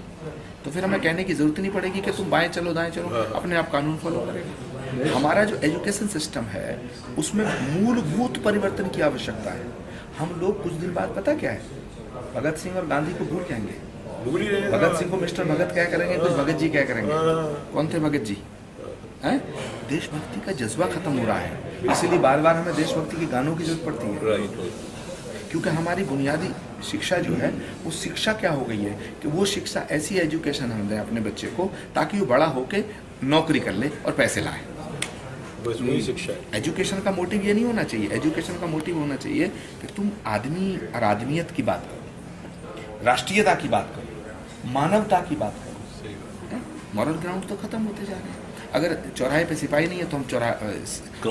तो फिर हमें कहने की ज़रूरत नहीं पड़ेगी कि तुम बाएं चलो दाएं चलो, अपने आप कानून फॉलो करेगा। हमारा जो एजुकेशन सिस्टम है उसमें मूलभूत परिवर्तन की आवश्यकता है। हम लोग कुछ दिन बाद पता क्या है, भगत सिंह और गांधी को भूल जाएंगे। भूल ही रहे। भगत सिंह को मिस्टर भगत क्या करेंगे, कुछ भगत जी क्या करेंगे। कौन थे भगत जी? हैं? देशभक्ति का जज्बा खत्म हो रहा है, इसीलिए बार बार हमें देशभक्ति के गानों की जरूरत पड़ती है। क्योंकि हमारी बुनियादी शिक्षा जो है वो शिक्षा क्या हो गई है कि वो शिक्षा ऐसी एजुकेशन हम दें अपने बच्चे को ताकि वो बड़ा होके नौकरी कर ले और पैसे लाए। बस वही शिक्षा है। एजुकेशन का मोटिव ये नहीं होना चाहिए। एजुकेशन का मोटिव होना चाहिए कि तुम आदमी और आदमियत की बात करो, राष्ट्रीयता की बात करो, मानवता की बात करो। मॉरल ग्राउंड तो खत्म होते जा रहे हैं। अगर चौराहे पे सिपाही नहीं है तो हम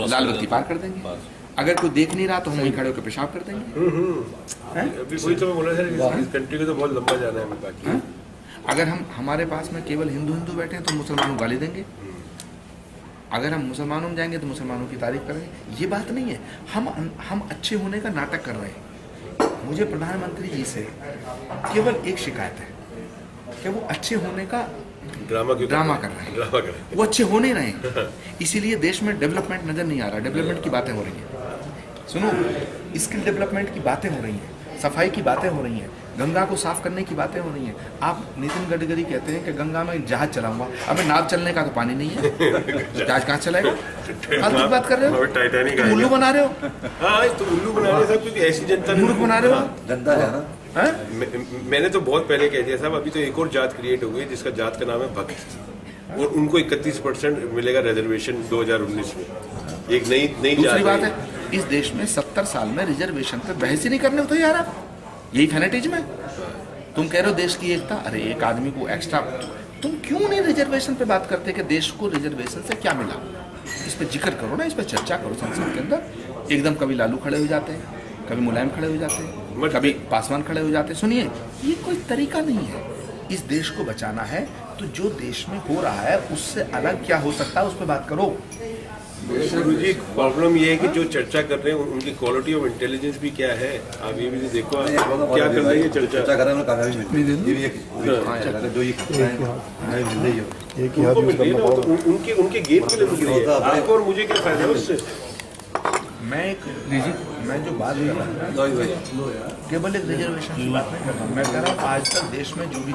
लाल बत्ती पार कर देंगे। अगर कोई देख नहीं रहा तो हम वहीं खड़े होकर पेशाब कर देंगे। अभी वही तो मैं बोला सर, इस कंट्री को तो बहुत लंबा जाना है बाकी। अगर हमारे पास में केवल हिंदू बैठे हैं तो मुसलमानों को गाली देंगे। अगर हम मुसलमानों में जाएंगे तो मुसलमानों की तारीफ करेंगे। ये बात नहीं है। हम अच्छे होने का नाटक कर रहे हैं। मुझे प्रधानमंत्री जी से केवल एक शिकायत है कि वो अच्छे होने का ड्रामा कर रहे हैं। वो अच्छे हो नहीं रहे हैं, इसीलिए देश में डेवलपमेंट नजर नहीं आ रहा। डेवलपमेंट की बातें हो रही हैं, सुनो, स्किल डेवलपमेंट की बातें हो रही हैं, सफाई की बातें हो रही हैं, गंगा को साफ करने की बातें हो रही हैं। आप नितिन गडकरी कहते हैं कि गंगा में जहाज चलाऊंगा। अबे नाव चलने का तो पानी नहीं है, जहाज कहाँ चलाएगा? फालतू बात कर रहे हो, तुम उल्लू बना रहे हो। हाँ, तो उल्लू बना रहे साहब, क्योंकि ऐसी जनता मूर्ख बना रहे हो। जनता है ना। मैंने तो बहुत पहले कह दिया साहब, अभी तो एक और जात क्रिएट हो गई जिसका जात का नाम है भक्त, और उनको 31% मिलेगा रिजर्वेशन 2019 में। एक नई दूसरी बात है, इस देश में 70 साल में रिजर्वेशन पे बहस ही नहीं करने को तैयार आप। यही फैनेटिज्म है। तुम कह रहे हो देश की एकता, अरे एक आदमी को एक्स्ट्रा, तुम क्यों नहीं रिजर्वेशन पे बात करते कि देश को रिजर्वेशन से क्या मिला? इस पे जिक्र करो ना, इस पे चर्चा करो संसद के अंदर। एकदम कभी लालू खड़े हो जाते हैं, कभी मुलायम खड़े हो जाते हैं, कभी पासवान खड़े हो जाते हैं। सुनिए, ये कोई तरीका नहीं है। इस देश को बचाना है तो जो देश में हो रहा है उससे अलग क्या हो सकता है उस पर बात करो। गुरुजी, प्रॉब्लम ये है कि जो चर्चा कर रहे हैं उनकी क्वालिटी ऑफ इंटेलिजेंस भी क्या है। आप ये भी देखो क्या कर रही है चर्चा कर रहे हैं। उनके गेम के लिए मिल रही है, आपको और मुझे क्या फायदा है उससे? मैं जो बात कर रहा हूँ केवल एक रिजर्वेशन की बात नहीं कर रहा हूँ। मैं कह रहा हूँ आज तक देश में जो भी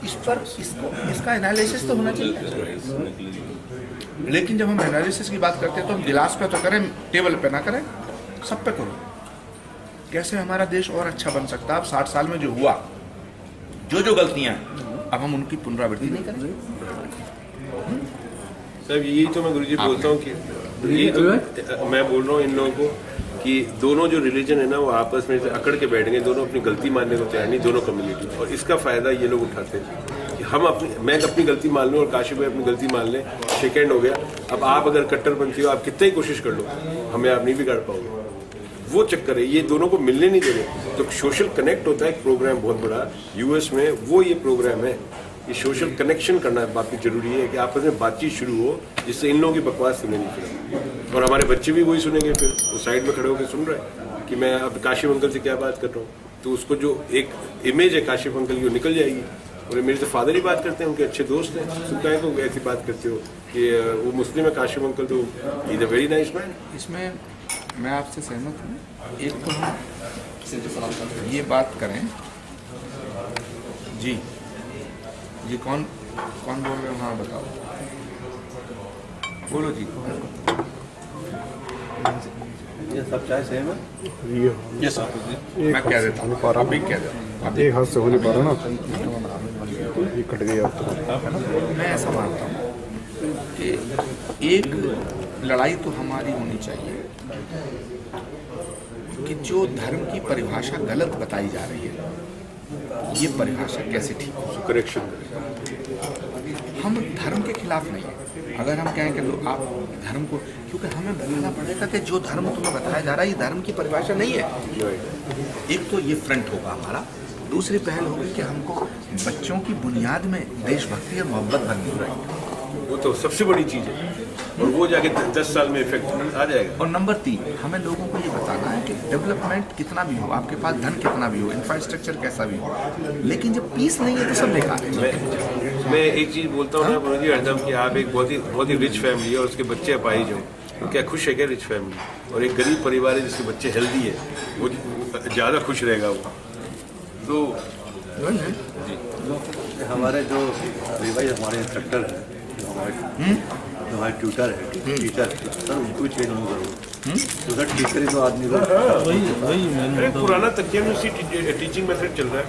इस पर इसका एनालिसिस तो होना चाहिए। लेकिन जब हम एनालिसिस की बात करते हैं तो हम गिलास पे तो करें, टेबल पे ना करें, सब पे करो। कैसे हमारा देश और अच्छा बन सकता है? अब 60 साल में जो हुआ, जो गलतियां अब हम उनकी पुनरावृत्ति नहीं करेंगे। सर यही तो मैं गुरुजी बोलता हूँ कि ये तो मैं बोल रहा हूँ इन लोगों को कि दोनों जो रिलीजन है ना वो आपस में अकड़ के बैठ गए, दोनों अपनी गलती मानने को तैयार नहीं, दोनों कम्युनिटी। और इसका फायदा ये लोग उठाते हैं कि मैं अपनी गलती मान लूँ और काशी भाई अपनी गलती मान लें, सेकेंड हो गया। अब आप अगर कट्टरपंथी हो, आप कितना ही कोशिश कर लो, हमें आप नहीं बिगाड़ पाओगे। वो चक्कर है, ये दोनों को मिलने नहीं दे रहे। तो सोशल कनेक्ट होता है एक प्रोग्राम बहुत बड़ा यूएस में, वो ये प्रोग्राम है। ये सोशल कनेक्शन करना बाकी जरूरी है कि आपस में बातचीत शुरू हो जिससे इन लोगों की बकवास सुने नहीं फिर, और हमारे बच्चे भी वही सुनेंगे। फिर वो साइड में खड़े होकर सुन रहे हैं कि मैं अब काशिफ अंकल से क्या बात कर रहा हूँ, तो उसको जो एक इमेज है काशिफ अंकल की वो निकल जाएगी। और मेरे से फादर ही बात करते हैं, उनके अच्छे दोस्त हैं, तुम कहें को ऐसी बात करते हो कि वो मुस्लिम है काशिफ अंकल, तो is a very nice man. इसमें मैं आपसे सहमत हूँ। एक तो हम ये बात करें जी कौन बोल रहे हो? हाँ बताओ, बोलो जी। ये सब चाय सेम है? ये सब मैं कह देता हूँ, आप भी कह देता हूँ। एक हाथ से हो नहीं पा रहा ना, ये कट गया अब। मैं ऐसा मानता हूँ कि एक लड़ाई तो हमारी होनी चाहिए कि जो धर्म की परिभाषा गलत बताई जा रही है ये परिभाषा कैसे ठीक हो? करेक्शन हम धर्म के खिलाफ नहीं है। अगर हम कहें कि लोग आप धर्म को, क्योंकि हमें बताना पड़ेगा कि जो धर्म तुम्हें बताया जा रहा है ये धर्म की परिभाषा नहीं है। एक तो ये फ्रंट होगा हमारा, दूसरी पहल होगी कि हमको बच्चों की बुनियाद में देशभक्ति और मोहब्बत बननी रहेगी। वो तो सबसे बड़ी चीज़ है, और वो जाके 10 साल में इफेक्ट आ जाएगा। और नंबर 3, हमें लोगों को ये बताना है कि डेवलपमेंट कितना भी हो, आपके पास धन कितना भी हो, इंफ्रास्ट्रक्चर कैसा भी हो, लेकिन जब पीस नहीं है तो सब बेकार है। मैं एक चीज़ बोलता हूँ ना मनोज जी हरदम कि आप एक बहुत ही रिच फैमिली है और उसके बच्चे अपाहिज हों, तो क्या खुश है क्या रिच फैमिली? और एक गरीब परिवार है जिसके बच्चे हेल्दी है, वो ज़्यादा खुश रहेगा वो। तो हमारे जो भाई हमारे इंस्ट्रक्टर हैं, जो हमारे ट्यूटर है, टीचर, सर उनको भी चेंज होना जरूर। तो सर टीचर ही तो आदमी को अरे पुराना तकिया में उसी टीचिंग मेथड चल रहा है।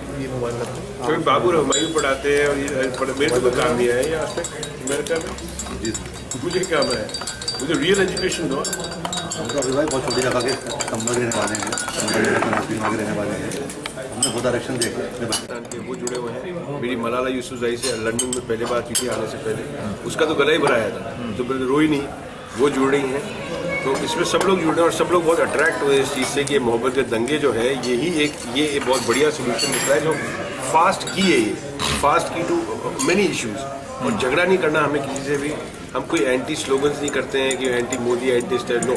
कभी बाबू रहमानी पढ़ाते हैं और ये मेरे को तो काम नहीं आया आज तक अमेरिका में। मुझे क्या है, मुझे रियल एजुकेशन दो। हम तो अभी भाई बहुत छोटी जगह के संभल रहने वाले हैं, संभल रहने वाले हैं। हमने बहुत डायरेक्शन देखे पाकिस्तान के वो जुड़े हुए हैं। मेरी मलाला यूसुफजई से लंदन में पहले बात की थी आने से पहले, उसका तो गला ही भराया था, तो फिर रोई नहीं, वो जुड़ रही हैं। तो इसमें सब लोग जुड़ रहे हैं और सब लोग बहुत अट्रैक्ट हुए इस चीज़ से कि मोहब्बत के दंगे जो है ये बहुत बढ़िया सोल्यूशन निकला है, जो फास्ट की है, ये फास्ट की टू मेनी इश्यूज। और झगड़ा नहीं करना हमें किसी से भी, हम कोई एंटी स्लोगन्स नहीं करते हैं कि anti Modi anti style, no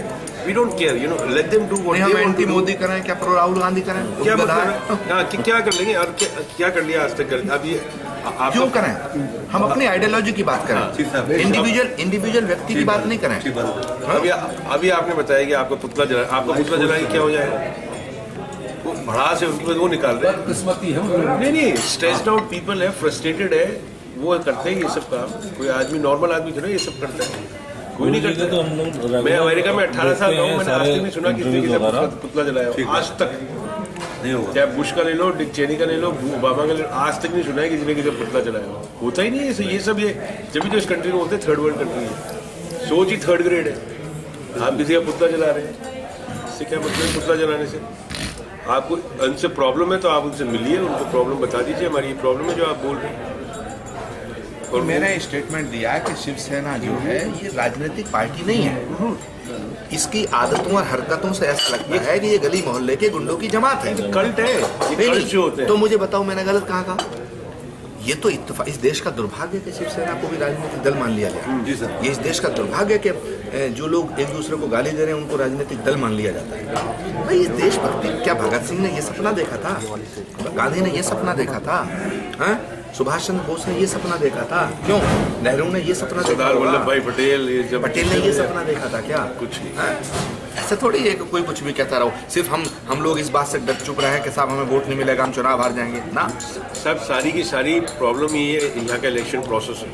we don't care, you know, let them do what they want. Anti Modi करें क्या प्रो राहुल गांधी करें, क्या मतलब है? हाँ, क्या कर लेंगे और क्या कर लिया आज तक कर, अब ये आप क्यों करें? हम अपनी आइडियोलॉजी की बात करें, इंडिविजुअल व्यक्ति की बात नहीं करें। अभी आपने बताया कि आपका पुतला जला के क्या हो जाएगा? वो भड़ा से उनकी वो निकाल रहे हैं, किस्मती है। नहीं स्ट्रेस्ड आउट पीपल है, फ्रस्ट्रेटेड है, वो करते हैं ये सब काम। कोई आदमी नॉर्मल आदमी थोड़ा ये सब करता है, कोई नहीं करता। तो हम लोग मैं अमेरिका में 18 साल रहा हूँ, मैंने आज तक नहीं सुना किसी ने पुतला जलाया, आज तक नहीं होगा। चाहे बुश का ले लो, डिक चेनी का ले लो, ओबामा का ले लो, आज तक नहीं सुना है किसी ने किसी पुतला जलाया। होता ही नहीं है ये सब। ये जब भी तो इस कंट्री में होते हैं, थर्ड वर्ल्ड कंट्री है, सोच ही थर्ड ग्रेड है। आप किसी का पुतला जला रहे हैं, इससे क्या मतलब पुतला जलाने से? आपको उनसे प्रॉब्लम है तो आप उनसे मिलिए, उनको प्रॉब्लम बता दीजिए, हमारी ये प्रॉब्लम है जो आप बोल रहे हैं। और मैंने स्टेटमेंट दिया है कि शिवसेना जो है ये राजनीतिक पार्टी नहीं है। इसकी आदतों और हरकतों से ऐसा लगता है कि ये गली मोहल्ले के गुंडों की जमात है, कल्ट है, ये कल्ट जो होते हैं। तो मुझे बताओ मैंने गलत कहाँ कहा? ये तो इस देश का दुर्भाग्य है कि शिवसेना को भी राजनीतिक दल मान लिया गया। जी सर। ये इस देश का दुर्भाग्य है कि जो लोग एक दूसरे को गाली दे रहे हैं उनको राजनीतिक दल मान लिया जाता है। भाई ये देशभक्ति, क्या भगत सिंह ने ये सपना देखा था? गांधी ने ये सपना देखा था? हाँ? सुभाष चंद्र बोस ने ये सपना देखा था? क्यों? नेहरू ने ये सपना देखा सरदार वल्लभ भाई पटेल ने ये सपना देखा था क्या? कुछ नहीं। हाँ? ऐसा थोड़ी है कि कोई कुछ भी कहता रहो, सिर्फ हम लोग इस बात से डर चुप रहे हैं कि साहब हमें वोट नहीं मिलेगा, हम चुनाव हार जाएंगे ना। सब सारी की सारी प्रॉब्लम ये है, यहाँ का इलेक्शन प्रोसेस है।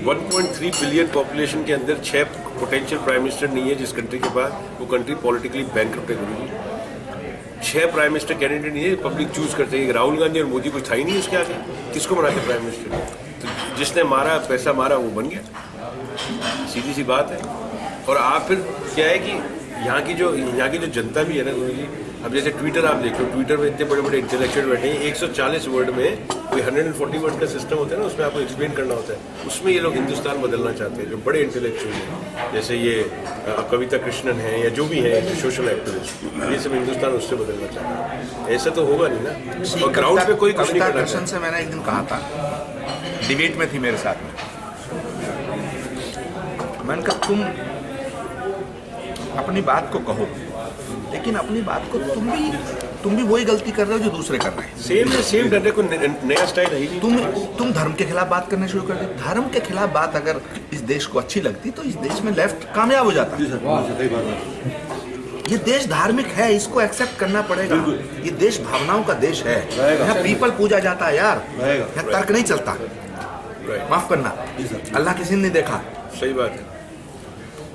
1.3 बिलियन पॉपुलेशन के अंदर 6 पोटेंशियल प्राइम मिनिस्टर नहीं है जिस कंट्री के पास, वो कंट्री पॉलिटिकली बैंकरप्ट है गुरुजी। 6 प्राइम मिनिस्टर कैंडिडेट नहीं है, पब्लिक चूज करते हैं। राहुल गांधी और मोदी कुछ था ही नहीं उसके आगे, किसको बनाते प्राइम मिनिस्टर? तो जिसने मारा पैसा मारा वो बन गया, सीधी सी बात है। और आप फिर क्या है कि यहाँ की जो जनता भी है ना गुरुजी, अब जैसे ट्विटर आप देखो, ट्विटर में इतने बड़े बड़े इंटेलेक्चुअल बैठे हैं, 140 वर्ड में कोई 140 वर्ड का सिस्टम होता है ना, उसमें आपको एक्सप्लेन करना होता है। उसमें ये लोग हिंदुस्तान बदलना चाहते हैं, जो बड़े इंटेलेक्चुअल हैं, जैसे ये कविता कृष्णन है या जो भी है, जो सोशल एक्टिविस्ट, ये सब हिंदुस्तान उससे बदलना चाहते हैं। ऐसा तो होगा नहीं ना, और ग्राउंड पे कोई कुछ नहीं करना। कृष्णन से मैंने एक दिन कहा था, डिबेट में थी मेरे साथ में, मैंने कहा तुम अपनी बात को कहो, लेकिन अपनी बात को तुम भी वही गलती कर रहे हो जो दूसरे कर रहे हैं। सेम डरने को नया स्टाइल है ही नहीं। तुम धर्म के खिलाफ बात करना शुरू कर दे। धर्म के खिलाफ बात अगर इस देश को अच्छी लगती तो इस देश में लेफ्ट कामयाब हो जाता। ये देश धार्मिक है, इसको एक्सेप्ट करना पड़ेगा। ये देश भावनाओं का देश है, यहाँ पीपल पूजा जाता है यार, यहाँ तर्क नहीं चलता। माफ करना, अल्लाह किसी ने नहीं देखा, सही बात है,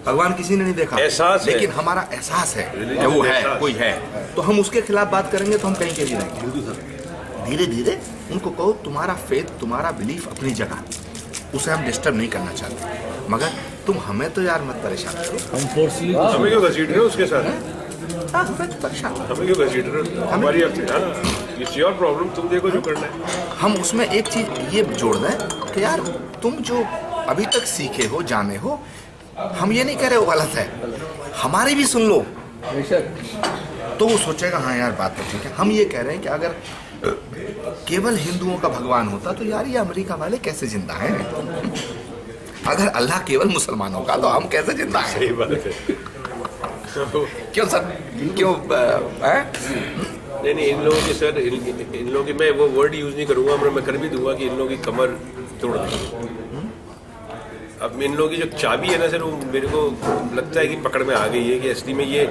भगवान किसी ने नहीं देखा, एहसास है, लेकिन हमारा एहसास है कि वो है, कोई है, तो हम उसके खिलाफ बात करेंगे तो हम कहीं के भी रहेंगे। धीरे धीरे उनको कहो तुम्हारा फेथ, तुम्हारा बिलीफ अपनी जगह, उसे हम डिस्टर्ब नहीं करना चाहते, मगर तुम हमें तो यार मत परेशान करो। हम फोर्सली हमें क्यों घसीट रहे हो उसके साथ? हाँ, हमें तो परेशान, हमें क्यों घसीट रहे हो? हमारी इट्स योर प्रॉब्लम, तुम देखो जो करना है। हम उसमें एक चीज ये जोड़ दें कि यार तुम जो अभी तक सीखे हो, जाने हो, हम ये नहीं कह रहे वो गलत है, हमारी भी सुन लो, तो वो सोचेगा हाँ यार बात तो ठीक है। हम ये कह रहे हैं कि अगर केवल हिंदुओं का भगवान होता तो यार ये अमेरिका वाले कैसे जिंदा हैं? अगर अल्लाह केवल मुसलमानों का तो हम कैसे जिंदा हैं? सही बात है। क्यों सर, क्यों नहीं, इन लोगों की सर, इन लोगों की, मैं वो वर्ड यूज नहीं करूंगा, मैं कर भी दूंगा कि इन लोगों की कमर तोड़ दी। अब इन लोगों की जो चाबी है ना सर, वो मेरे को लगता है कि पकड़ में आ गई है कि असली में ये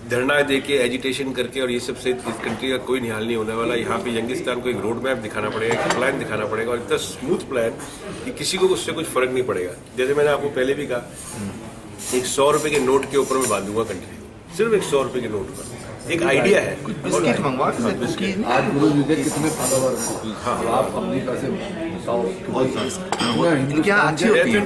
धरना दे के, एजिटेशन करके और ये सब से इस कंट्री का कोई निहाल नहीं होने वाला। यहाँ पे यंगिस्तान को एक रोड मैप दिखाना पड़ेगा, एक प्लान दिखाना पड़ेगा, और इतना स्मूथ प्लान कि किसी को उससे कुछ फर्क नहीं पड़ेगा। जैसे मैंने आपको पहले भी कहा, एक 100 रुपए के नोट के ऊपर मैं बांधूंगा कंट्री, सिर्फ एक 100 रुपए के नोट पर। एक आइडिया है। बिस्किट मंगवा आज गुरु जी के कितने फॉलोवर हैं? हाँ, आप अपनी कैसे बताओ क्या अच्छी होती है?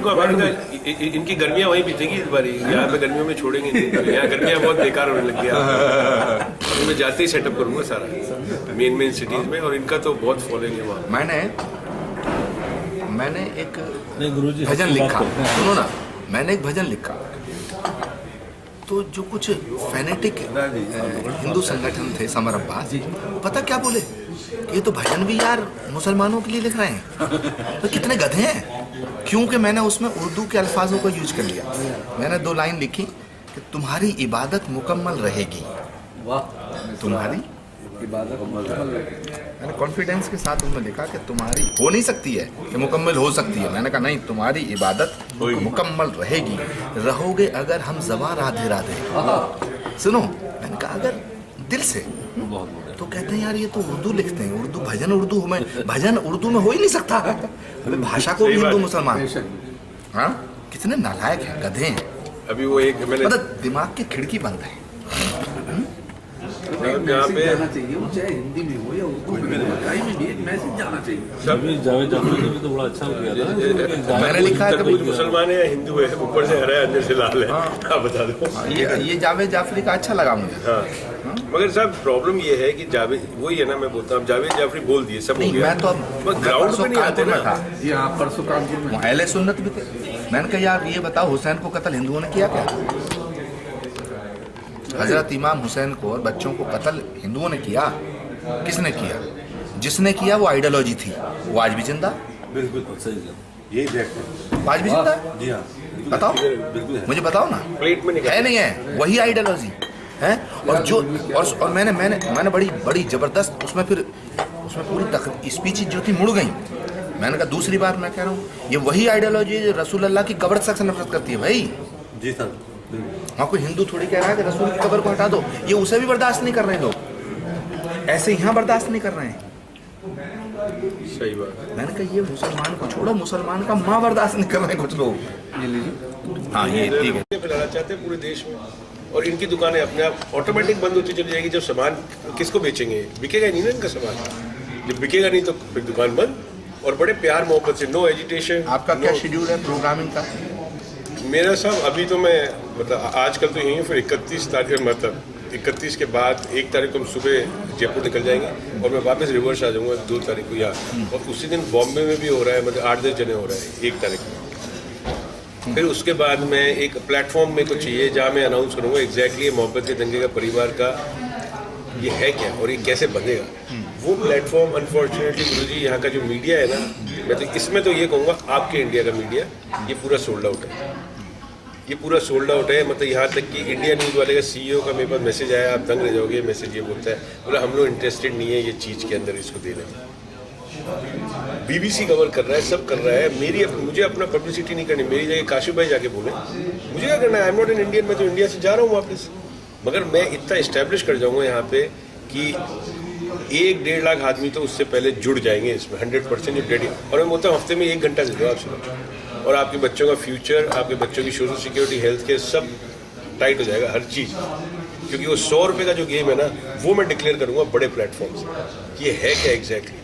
इनकी गर्मियां वहीं बीतेगी इस बारी, यहाँ पे गर्मियों में छोड़ेंगे नहीं, यहाँ गर्मियां बहुत बेकार होने लग गया। अभी मैं जाते ही सेटअप करूंगा सारा मेन सिटीज में, और इनका तो बहुत फॉलोइंग है वहाँ। मैंने एक भजन लिखा, सुनो ना, मैंने एक भजन लिखा, तो जो कुछ फैनेटिक हिंदू संगठन थे, समर अब्बास, पता क्या बोले? ये तो भजन भी यार मुसलमानों के लिए लिख रहे हैं, तो कितने गधे हैं। क्योंकि मैंने उसमें उर्दू के अल्फाजों को यूज कर लिया। मैंने 2 लाइन लिखी कि तुम्हारी इबादत मुकम्मल रहेगी, तुम्हारी इबादत मैंने कॉन्फिडेंस के साथ उनमें लिखा कि तुम्हारी हो नहीं सकती है कि मुकम्मल हो सकती है। मैंने कहा नहीं, तुम्हारी इबादत मुकम्मल रहेगी, रहोगे अगर हम ज़बान राधे राधे। सुनो, मैंने कहा अगर दिल से, तो कहते हैं यार ये तो उर्दू लिखते हैं, उर्दू भजन उर्दू में, भजन उर्दू में हो ही नहीं सकता। भाषा को भी हिंदू मुसलमान, हाँ कितने नालायक हैं, गधे हैं। अभी वो एक मैंने मतलब दिमाग की खिड़की बंद है। यहाँ पे जाना चाहिए, वो चाहे हिंदी में हो या उर्दू में हो, कहीं में भी एक मैसेज जाना चाहिए। जावेद जाफरी ने भी तो बड़ा अच्छा हो गया था। मैंने लिखा है कुछ मुसलमान है या हिंदू है, ऊपर से हरा है अंदर से लाल है। हाँ बता दो। ये जावेद जाफरी का अच्छा लगा मुझे। हाँ मगर साहब प्रॉब्लम ये है कि जावेद, वही है ना, मैं बोलता हूँ जावेद जाफरी बोल दिए, सब हो गया। मैं तो अब ग्राउंड पे नहीं आते ना। ये आप परसों कानपुर में अहले सुन्नत भी थे। मैंने कहा यार ये बताओ, हुसैन को कत्ल हिंदुओं ने किया क्या? हजरत इमाम हुसैन को और बच्चों को कत्ल हिंदुओं ने किया? किसने किया? जिसने किया वो आइडियोलॉजी थी, वो आज भी जिंदा। बिल्कुल सही यही देखते हैं। आज भी जिंदा? जी हाँ, बताओ बिल्कुल मुझे, बताओ ना। प्लेट में है नहीं है, वही आइडियोलॉजी है। और जो और मैंने बड़ी जबरदस्त उसमें पूरी स्पीच जो थी मुड़ गई। मैंने कहा दूसरी बार मैं कह रहा हूँ, ये वही आइडियोलॉजी है जो रसूल अल्लाह की कब्र तक से नफरत करती है भाई। जी सर। हाँ, कोई हिंदू थोड़ी कह रहा है कि रसूल की कब्र को हटा दो, ये उसे भी बर्दाश्त नहीं कर रहे हैं लोग, ऐसे यहाँ बर्दाश्त नहीं कर रहे हैं। सही बात। मैंने कहा ये मुसलमान को छोड़ो, मुसलमान का माँ बर्दाश्त नहीं कर रहे हैं कुछ लोग। ये लीजिए। हाँ ये ठीक है। फैलाना चाहते हैं पूरे देश में, और इनकी दुकानें अपने आप ऑटोमेटिक बंद होती चली जाएगी। जब सामान किसको बेचेंगे? बिकेगा नहीं ना इनका सामान। जब बिकेगा नहीं तो फिर दुकान बंद, और बड़े प्यार मोहब्बत से, नो एजिटेशन। आपका क्या शेड्यूल है प्रोग्रामिंग का? मेरा सब अभी तो मैं मतलब आजकल तो यही हूँ, फिर 31 तारीख, मतलब 31 के बाद 1 तारीख को हम सुबह जयपुर निकल जाएंगे, और मैं वापस रिवर्स आ जाऊँगा 2 तारीख को यहाँ। और उसी दिन बॉम्बे में भी हो रहा है, मतलब 8-10 जने हो रहा है 1 तारीख को। फिर उसके बाद मैं एक प्लेटफॉर्म में कुछ चाहिए जहाँ मैं अनाउंस करूँगा एग्जैक्टली ये मोहब्बत के दंगे का परिवार का ये है क्या और ये कैसे बनेगा। वो प्लेटफॉर्म अनफॉर्चुनेटली गुरुजी यहाँ का जो मीडिया है ना, मैं तो इसमें तो ये कहूँगा आपके इंडिया का मीडिया ये पूरा सोल्ड आउट है, ये पूरा सोल्ड आउट है। मतलब यहाँ तक कि इंडिया न्यूज़ वाले का CEO का मेरे पास मैसेज आया, आप दंग रह जाओगे। मैसेज ये बोलता है, बोला हम लोग इंटरेस्टेड नहीं है ये चीज़ के अंदर इसको देने में। BBC कवर कर रहा है, सब कर रहा है, मुझे अपना पब्लिसिटी नहीं करनी। मेरी जगह काशिफ भाई जाके बोले, मुझे क्या करना है, I am not an Indian, मैं तो इंडिया से जा रहा हूँ वापस। मगर मैं इतना इस्टेब्लिश कर जाऊँगा यहाँ पे कि 1-1.5 लाख आदमी तो उससे पहले जुड़ जाएंगे इसमें 100% जो डेडी। और मैं बोलता हूँ हफ्ते में 1 घंटा दे दो आप सुनो, और आपके बच्चों का फ्यूचर, आपके बच्चों की सोशल सिक्योरिटी, हेल्थ केयर सब टाइट हो जाएगा, हर चीज़। क्योंकि वो 100 रुपये का जो गेम है ना, वो मैं डिक्लेयर करूँगा बड़े प्लेटफॉर्म से कि ये है क्या एग्जैक्टली।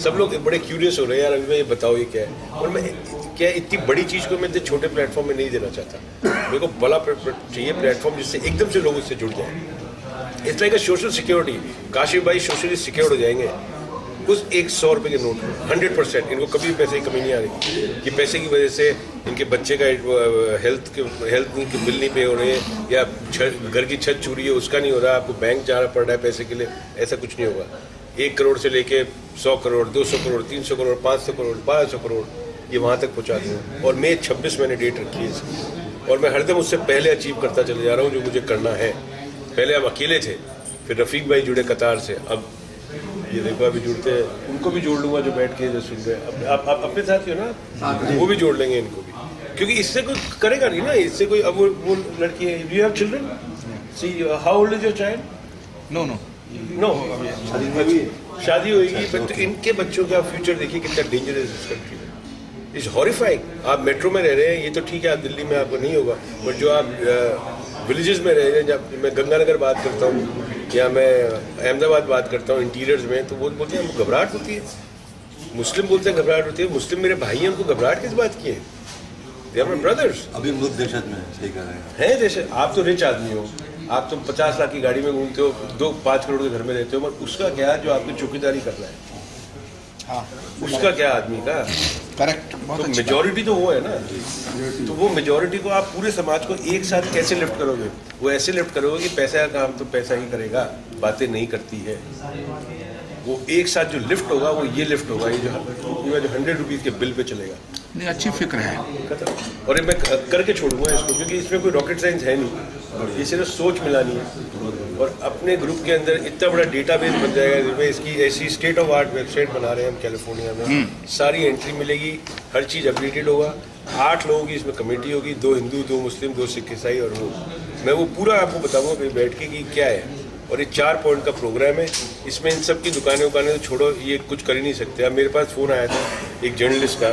सब लोग बड़े क्यूरियस हो रहे हैं यार, अभी मैं ये बताओ ये क्या है। और मैं क्या इतनी बड़ी चीज़ को मैं इतने छोटे प्लेटफॉर्म में नहीं देना चाहता। मेरे को बड़ा चाहिए प्लेटफॉर्म जिससे एकदम से लोग उससे जुड़ जाए। It's like a social security. Kashif भाई सोशली सिक्योर हो जाएंगे उस 100 रुपये के नोट में 100%। इनको कभी पैसे की कमी नहीं आ रही कि पैसे की वजह से इनके बच्चे का हेल्थ के बिल नहीं पे हो रहे हैं या घर की छत चोरी है उसका नहीं हो रहा, आपको बैंक जाना पड़ रहा है पैसे के लिए, ऐसा कुछ नहीं होगा। 1 करोड़ से लेके 100 करोड़ 200 करोड़ 300 करोड़ 500 करोड़ 1200 करोड़ ये वहाँ तक पहुँचा दूँ। और मैं 26 मैंने डेट रखी है इसकी और मैं हरदम उससे पहले अचीव करता चले जा रहा हूँ जो मुझे करना है। पहले हम अकेले थे, फिर रफ़ीक भाई जुड़े कतार से, अब ये देखो अभी जुड़ते हैं, उनको भी जोड़ लूँगा जो बैठ के जो सुन रहे हैं। आप अपने साथ ही हो ना, वो भी जोड़ लेंगे इनको भी, क्योंकि इससे कोई करेगा नहीं ना, इससे कोई। अब वो लड़की है, do you have children? See how old is your child? No no no, शादी होगी, बट इनके बच्चों का फ्यूचर देखिए कितना डेंजरस इस कंट्री में। It's horrifying. आप मेट्रो में रह रहे हैं, ये तो ठीक है, आप दिल्ली में आपको नहीं होगा, बट जो आप विलेजेस में रह रहे हैं, जब मैं गंगानगर बात करता हूँ या मैं अहमदाबाद बात करता हूँ इंटीरियर्स में, तो वो बोलते हैं हमको घबराहट होती है। मुस्लिम बोलते हैं घबराहट होती है, मुस्लिम मेरे भाई हैं, उनको घबराहट किस बात की है? They are my brothers. अभी मुल्क दहशत में सही कह रहे हैं दहशत। आप तो रिच आदमी हो, आप तो 50 लाख की गाड़ी में घूमते हो, 2-5 करोड़ के घर में रहते हो, मगर उसका क्या जो आपकी चौकीदारी कर रहा है? हाँ, उसका क्या आदमी का? करेक्ट। तो मेजॉरिटी तो वो है ना, तो वो मेजॉरिटी को आप पूरे समाज को एक साथ कैसे लिफ्ट करोगे? वो ऐसे लिफ्ट करोगे कि पैसा का काम तो पैसा ही करेगा, बातें नहीं करती है। वो एक साथ जो लिफ्ट होगा वो ये लिफ्ट होगा, ये जो 100 रुपीज़ के बिल पे चलेगा। नहीं, अच्छी फिक्र है। और ये मैं करके छोड़ूंगा इसको, क्योंकि इसमें कोई रॉकेट साइंस है नहीं, ये सिर्फ सोच मिलानी है। और अपने ग्रुप के अंदर इतना बड़ा डेटाबेस बन जाएगा जिसमें इसकी ऐसी स्टेट ऑफ आर्ट वेबसाइट बना रहे हैं हम कैलिफोर्निया में, सारी एंट्री मिलेगी, हर चीज़ अपडेटेड होगा। 8 लोगों की इसमें कमेटी होगी, 2 हिंदू 2 मुस्लिम 2 सिख ईसाई और वो। मैं वो पूरा आपको बताऊंगा कहीं बैठ के कि क्या है। और ये 4 पॉइंट का प्रोग्राम है, इसमें इन सब की दुकानें तो छोड़ो, ये कुछ कर ही नहीं सकते। अब मेरे पास फ़ोन आया था एक जर्नलिस्ट का,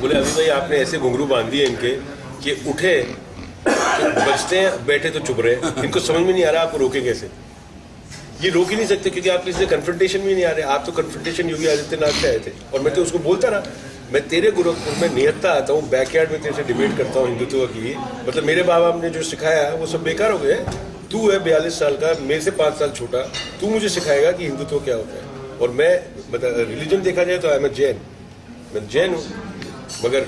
बोले अभी भाई आपने ऐसे घुंघरू बांध दिए इनके कि उठे तो बचते हैं, बैठे तो चुप रहे, इनको समझ में नहीं आ रहा आपको रोके कैसे। ये रोक ही नहीं सकते क्योंकि आप इससे कन्फ्रंटेशन भी नहीं आ रहे। आप तो कन्फ्रंटेशन योगी आदित्यनाथ से आए थे और मैं तो उसको बोलता रहा, मैं तेरे गोरखपुर में निहत्ता आता हूँ, बैकयार्ड में तेरे से डिबेट करता हूँ हिंदुत्व की, मतलब मेरे बाप बाप ने जो सिखाया वो सब बेकार हो गया। तू है 42 साल का, मेरे से 5 साल छोटा, तू मुझे सिखाएगा कि हिंदुत्व क्या होता है। और मैं रिलीजन देखा जाए तो मैं जैन हूँ, मगर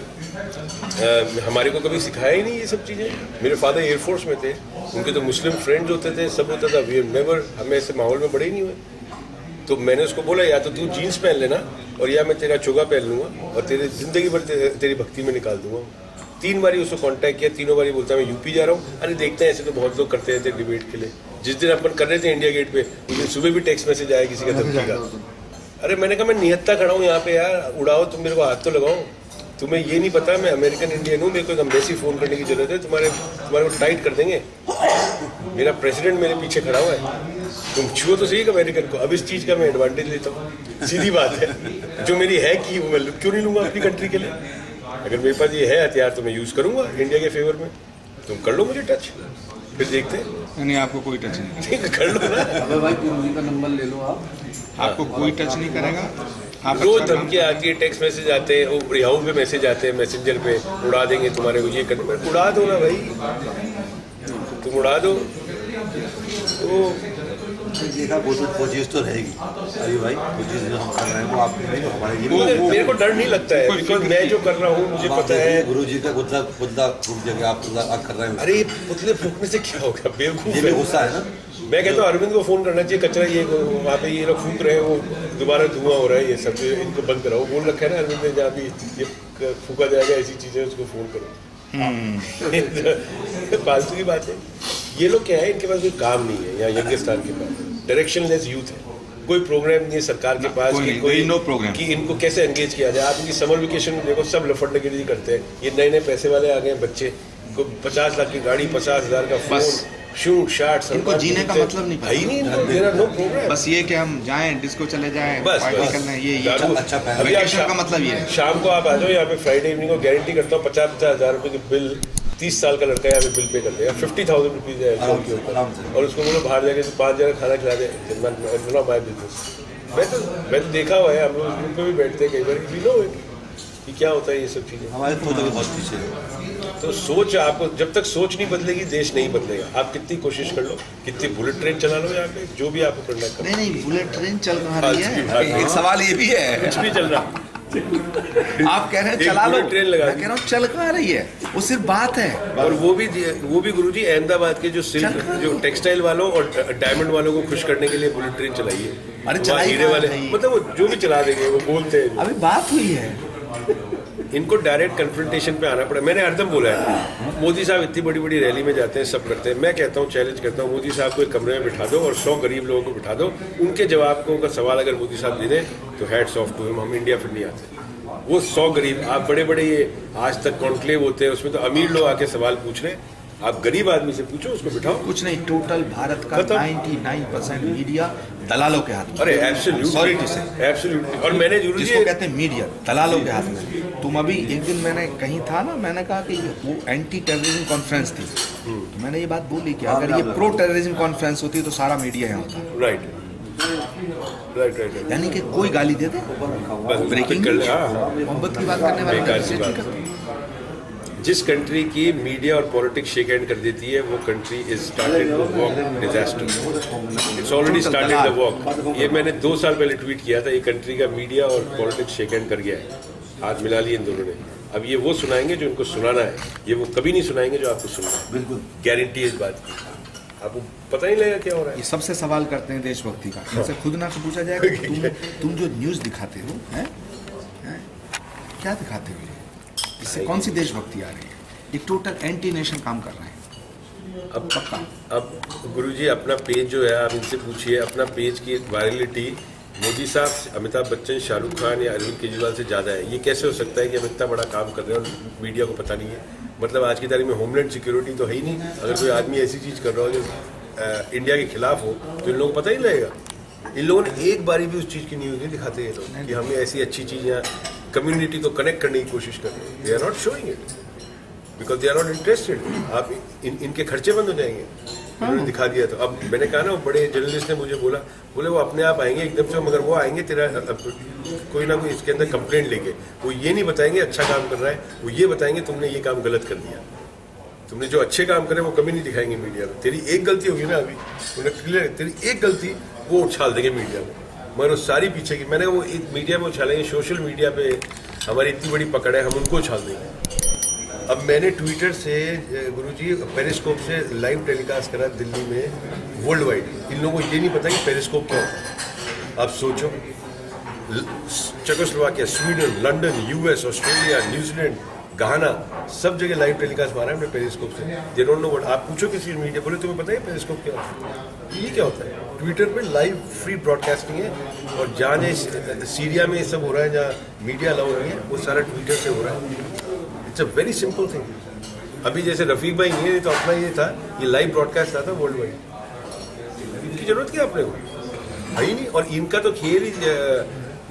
हमारे को कभी सिखाया ही नहीं ये सब चीज़ें। मेरे फादर एयरफोर्स में थे, उनके तो मुस्लिम फ्रेंड्स होते थे, सब होता था, हमें ऐसे माहौल में बड़े ही नहीं हुए। तो मैंने उसको बोला या तो तू जीन्स पहन लेना और या मैं तेरा चोगा पहन लूँगा और तेरे ज़िंदगी भर तेरी भक्ति में निकाल दूंगा। 3 बारी उसको कांटेक्ट किया, तीनों बारी बोलता मैं यूपी जा रहा हूँ। अरे देखते हैं, ऐसे तो बहुत लोग करते रहते डिबेट के लिए। जिस दिन अपन कर रहे थे इंडिया गेट पे, उस दिन सुबह भी टेक्स्ट मैसेज आया किसी का धमकी का। अरे मैंने कहा मैं निहत्ता खड़ा हूँ यहाँ पे यार, उड़ाओ तुम, मेरे को हाथ तो लगाओ। तुम्हें ये नहीं पता मैं अमेरिकन इंडियन हूँ, मेरे को एक एम्बेसी फ़ोन करने की जरूरत है, तुम्हारे को टाइट कर देंगे। मेरा प्रेसिडेंट मेरे पीछे खड़ा हुआ है, तुम छुओ तो सही अमेरिकन को। अब इस चीज़ का मैं एडवांटेज लेता हूँ, सीधी बात है। जो मेरी है कि वो मैं क्यों नहीं लूँगा अपनी कंट्री के लिए। अगर मेरे पास ये है हथियार तो मैं यूज़ करूँगा इंडिया के फेवर में। तुम कर लो मुझे टच, फिर देखते हैं। नहीं, आपको कोई टच नहीं। ठीक है, कर लो ना। अबे भाई पीयूजी का नंबर ले लो आप। आपको कोई टच नहीं करेगा। आप रोज धमकियाँ आती है, टेक्स्ट मैसेज आते हैं, याहू पे मैसेज आते हैं, मैसेंजर पे उड़ा देंगे तुम्हारे को, ये करने। उड़ा दो ना भाई, तुम उड़ा दो। तो देखा वो चीज़ तो रहेगी अभी भाई, वो चीज़ जो हम कर रहे हैं वो आप नहीं, हमारे मेरे को डर नहीं लगता है, बिकॉज मैं जो कर रहा हूँ मुझे पता है। गुरु जी का पुतला फूक जाएगा, आप कर रहे हैं। अरे पुतले फूकने से क्या होगा, बेवकूफ ये भी गुस्सा है ना। मैं कहता हूँ अरविंद को फ़ोन करना चाहिए, कचरा ये वहाँ पे ये लोग फूक रहे हैं, वो दोबारा धुआं हो रहा है, ये सब इनको बंद कराओ। बोल रखा है ना अरविंद ने, जहाँ भी ये फूका जाएगा ऐसी चीज़ें, उसको फ़ोन करो। फालतू की बात है। ये लोग क्या है, इनके पास कोई काम नहीं है। यहाँ यंगिस्तान के पास डायरेक्शनलेस यूथ है, कोई प्रोग्राम नहीं है सरकार के पास कि नो प्रोग्राम कि इनको कैसे एंगेज किया जाए। आप इनकी समर वेकेशन में देखो, सब लफड़गिरी करते हैं। ये नए नए पैसे वाले आ गए हैं बच्चे, को 50 लाख की गाड़ी, 50,000 का फोन, शूट शाट, इनको जीने का मतलब नहीं भाई नहीं, मेरा नो प्रोग्राम। बस ये कि हम जाएं, डिस्को चले जाएं, पार्टी करना, ये अच्छा वेकेशन का मतलब ये है। शाम को आप आ जाओ यहाँ पे, फ्राइडे इवनिंग को गारंटी करता हूँ 50,000 रुपये की बिल, 30 साल का लड़का यहाँ पे बिल पे कर देगा, 50,000 रुपीज़ है के ऊपर। और उसको बोलो बाहर जाके तो 5 जगह खाना खिला दे, नॉट माय बिजनेस। मैं तो देखा हुआ है, हम लोग उस ग्रुप पे भी बैठते हैं कई बार, वी नो कि क्या होता है ये सब चीज़ें। हमारे तो बहुत पीछे है। तो सोच आपको, जब तक सोच नहीं बदलेगी देश नहीं बदलेगा। आप कितनी कोशिश कर लो, कितनी बुलेट ट्रेन चला लो यहाँ पे, जो भी आपको करना है। नहीं बुलेट ट्रेन चल कहाँ रही है, एक सवाल ये भी है। कुछ भी चल रहा आप कह रहे हैं चला लो, ट्रेन लगा, मैं कह रहा हूँ चल कहाँ रही है, वो सिर्फ बात है। और वो भी गुरुजी अहमदाबाद के जो सिल्क, जो टेक्सटाइल वालों और डायमंड वालों को खुश करने के लिए बुलेट ट्रेन चलाई है। अरे चलाई हीरे वाले, मतलब वो जो भी चला देंगे, वो बोलते हैं। अभी बात हुई है, इनको डायरेक्ट कन्फ्रंटेशन पे आना पड़ा। मैंने हरदम बोला है, मोदी साहब इतनी बड़ी बड़ी रैली में जाते हैं, सब करते हैं। मैं कहता हूँ, चैलेंज करता हूँ, मोदी साहब को एक कमरे में बिठा दो और 100 गरीब लोगों को बिठा दो, उनके जवाब को, उनका सवाल अगर मोदी साहब दे दें तो हैट्स ऑफ टू हिम। हम इंडिया फिर नहीं आते। वो 100 गरीब, आप बड़े बड़े ये आज तक कॉन्क्लेव होते हैं, उसमें तो अमीर लोग आके सवाल पूछ रहे हैं, आप गरीब आदमी से पूछो, उसको बिठाओ। कुछ नहीं, टोटल भारत का 99% मीडिया दलालों के हाथ में। अरे एब्सोल्युटली, एब्सोल्युटली। और मैंने जरूर जिसको कहते हैं मीडिया, दलालों के हाथ में। तुम अभी एक दिन मैंने कहीं था ना, मैंने कहा कि वो एंटी टेररिज्म कॉन्फ्रेंस थी, तो मैंने ये बात बोली कि अगर ये प्रो टेररिज्म कॉन्फ्रेंस होती तो सारा मीडिया यहाँ होता। राइट। यानी कि कोई गाली दे दे, ब्रेकिंग न्यूज़, मोहब्बत की बात करने वाले। जिस कंट्री की मीडिया और पॉलिटिक्स शेक हैंड कर देती है, वो country is started to walk disaster. It's already started the walk. ये मैंने 2 साल पहले ट्वीट किया था, ये कंट्री का मीडिया और पॉलिटिक्स शेक हैंड कर गया है, हाथ मिला लिए इन दोनों ने। अब ये वो सुनाएंगे जो इनको सुनाना है, ये वो कभी नहीं सुनाएंगे जो आपको सुनना है। बिल्कुल गारंटी है इस बात की। आपको पता ही लगेगा क्या हो रहा है। ये सबसे सवाल करते हैं देशभक्ति का, इनसे खुद ना पूछा जाएगा तुम जो न्यूज़ दिखाते हो हैं, क्या दिखाते हो, इससे कौन सी देशभक्ति आ रही है? ये टोटल एंटी नेशन काम कर रहे हैं। अब पक्का, अब गुरुजी अपना पेज जो है, आप इनसे पूछिए, अपना पेज की वायरलिटी मोदी साहब, अमिताभ बच्चन, शाहरुख खान या अरविंद केजरीवाल से ज़्यादा है। ये कैसे हो सकता है कि हम इतना बड़ा काम कर रहे हैं और मीडिया को पता नहीं है? मतलब आज की तारीख में होमलैंड सिक्योरिटी तो है ही नहीं। अगर कोई आदमी ऐसी चीज़ कर रहा हो जो इंडिया के खिलाफ हो, तो इन लोगों को पता ही लगेगा। इन लोगों ने एक बारी भी उस चीज़ की न्यूज़ नहीं दिखाते ये लोग कि हमें ऐसी अच्छी चीज़ यहाँ कम्युनिटी को कनेक्ट करने की कोशिश कर रहे हैं। They are not showing it because they are not interested. आप इनके खर्चे बंद हो जाएंगे, उन्होंने दिखा दिया। तो अब मैंने कहा ना, वो बड़े जर्नलिस्ट ने मुझे बोले वो अपने आप आएंगे एकदम से, मगर वो आएंगे तेरा कोई ना कोई इसके अंदर कंप्लेंट लेके। वो ये नहीं बताएंगे अच्छा काम कर रहा है, वो ये बताएंगे तुमने ये काम गलत कर दिया। तुमने जो अच्छे काम करे वो कभी नहीं दिखाएंगे मीडिया में। तेरी एक गलती होगी ना, अभी उन्हें क्लियर, तेरी एक गलती वो उछाल देंगे मीडिया में, मगर वो सारी पीछे की। मैंने वो एक मीडिया में उछालेंगे, सोशल मीडिया पे हमारी इतनी बड़ी पकड़ है, हम उनको उछाल देंगे। अब मैंने ट्विटर से गुरुजी पेरिस्कोप से लाइव टेलीकास्ट करा दिल्ली में वर्ल्ड वाइड। इन लोगों को ये नहीं पता कि पेरिस्कोप क्या होता है। अब सोचो, Czechoslovakia, Sweden, London, US, Australia, New Zealand, Ghana, सब जगह लाइव टेलीकास्ट मारा है हमने पेरिस्कोप से। They don't know what. आप पूछो किसी मीडिया, बोले तुम्हें पता है पेरिस्कोप क्या होता है? ये क्या होता है? ट्विटर पे लाइव फ्री ब्रॉडकास्टिंग है, और जहाँ सीरिया में ये सब हो रहा है, जहाँ मीडिया अलाउ नहीं है, वो सारा ट्विटर से हो रहा है। It's a very simple thing. अभी जैसे रफीक भाई नहीं है, तो अपना ये था, ये लाइव ब्रॉडकास्ट था वर्ल्ड वाइड। इनकी जरूरत क्या अपने को है ही नहीं। और इनका तो खेल ही,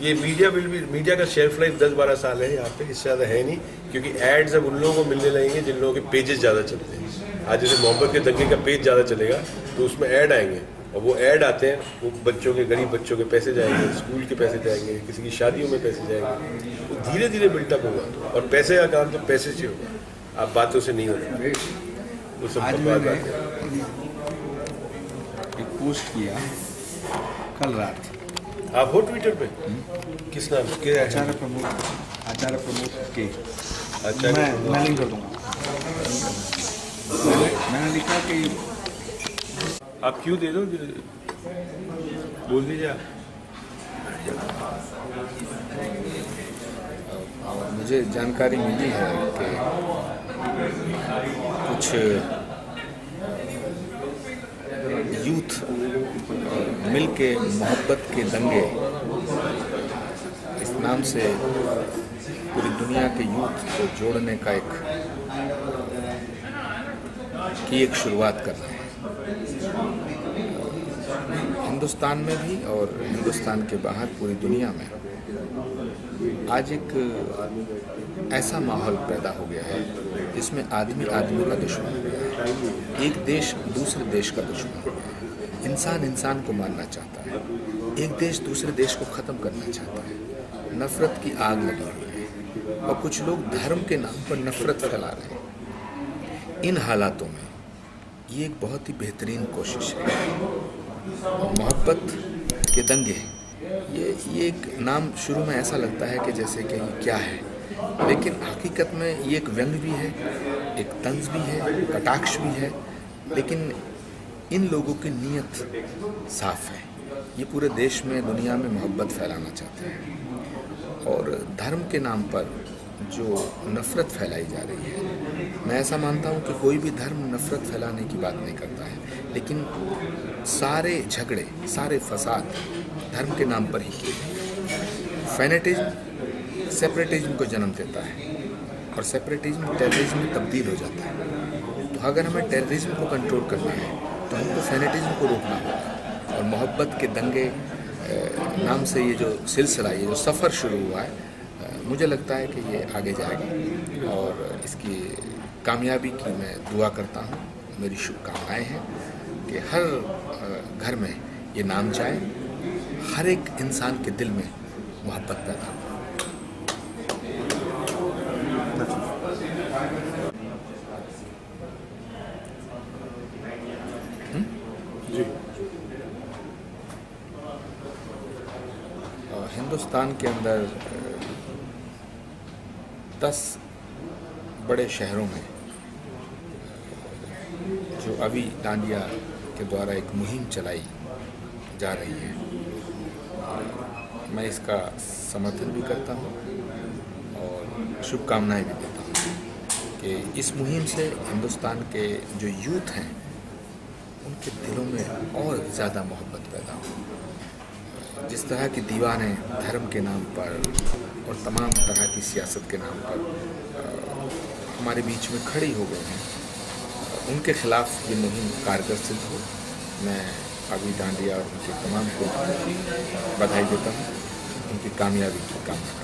ये मीडिया का शेल्फ लाइफ 10-12 साल है यहाँ पे, इससे ज़्यादा है नहीं। क्योंकि एड्स अब उन लोगों को मिलने लगेंगे जिन लोगों के पेजेस ज़्यादा चलते हैं। आज जैसे मोहब्बत के दंगे का पेज ज़्यादा चलेगा तो उसमें ऐड आएंगे, और वो ऐड आते हैं, वो बच्चों के, गरीब बच्चों के पैसे जाएंगे, स्कूल के पैसे जाएंगे, किसी की शादियों में पैसे जाएंगे। वो धीरे धीरे बिल्टअप होगा, और पैसे का काम तो पैसे से होगा, आप बातों से नहीं होगा। वो सब बात है। एक पोस्ट किया कल रात, आप हो ट्विटर पे? किस नाम के? आचार्य प्रमुख के। अच्छा, मैं लिंक कर दूंगा। मैंने लिखा कि आप क्यों दे दो, बोल दीजिए। मुझे जानकारी मिली है कि कुछ यूथ मिल के मोहब्बत के दंगे इस नाम से पूरी दुनिया के यूथ को जोड़ने का एक शुरुआत कर रहे हैं। हिंदुस्तान में भी और हिंदुस्तान के बाहर पूरी दुनिया में आज एक ऐसा माहौल पैदा हो गया है जिसमें आदमी आदमी का दुश्मन हो गया है, एक देश दूसरे देश का दुश्मन हो गया है, इंसान इंसान को मारना चाहता है, एक देश दूसरे देश को ख़त्म करना चाहता है, नफ़रत की आग लगी हुई है, और कुछ लोग धर्म के नाम पर नफ़रत फैला रहे हैं। इन हालातों में ये एक बहुत ही बेहतरीन कोशिश है। और मोहब्बत के दंगे, ये एक नाम शुरू में ऐसा लगता है कि जैसे कि ये क्या है, लेकिन हकीकत में ये एक व्यंग भी है, एक तंज भी है, कटाक्ष भी है। लेकिन इन लोगों की नीयत साफ है। ये पूरे देश में, दुनिया में मोहब्बत फैलाना चाहते हैं। और धर्म के नाम पर जो नफ़रत फैलाई जा रही है, मैं ऐसा मानता हूँ कि कोई भी धर्म नफ़रत फैलाने की बात नहीं करता है, लेकिन सारे झगड़े, सारे फसाद धर्म के नाम पर ही किए हैं। फैनेटिज्म सेपरेटिज्म को जन्म देता है और सेपरेटिज्म टेररिज्म में तब्दील हो जाता है। तो अगर हमें टेररिज्म को कंट्रोल करना है तो हमको फैनेटिज्म को रोकना होगा। और मोहब्बत के दंगे नाम से ये जो सिलसिला, ये जो सफ़र शुरू हुआ है, मुझे लगता है कि ये आगे जाएगा और इसकी कामयाबी की मैं दुआ करता हूँ। मेरी शुभकामनाएं हैं कि हर घर में ये नाम जाए, हर एक इंसान के दिल में मोहब्बत पैदा हो। हिंदुस्तान के अंदर 10 बड़े शहरों में जो अभी डांडिया के द्वारा एक मुहिम चलाई जा रही है, मैं इसका समर्थन भी करता हूँ और शुभकामनाएं भी देता हूँ कि इस मुहिम से हिंदुस्तान के जो यूथ हैं उनके दिलों में और ज़्यादा मोहब्बत पैदा हो। जिस तरह की दीवाने धर्म के नाम पर और तमाम तरह की सियासत के नाम पर हमारे बीच में खड़ी हो गए हैं, उनके खिलाफ ये मुहिम कारगर सिद्ध हो। मैं अभी डांडिया और उनके तमाम को बधाई देता हूँ, उनकी कामयाबी की कामना।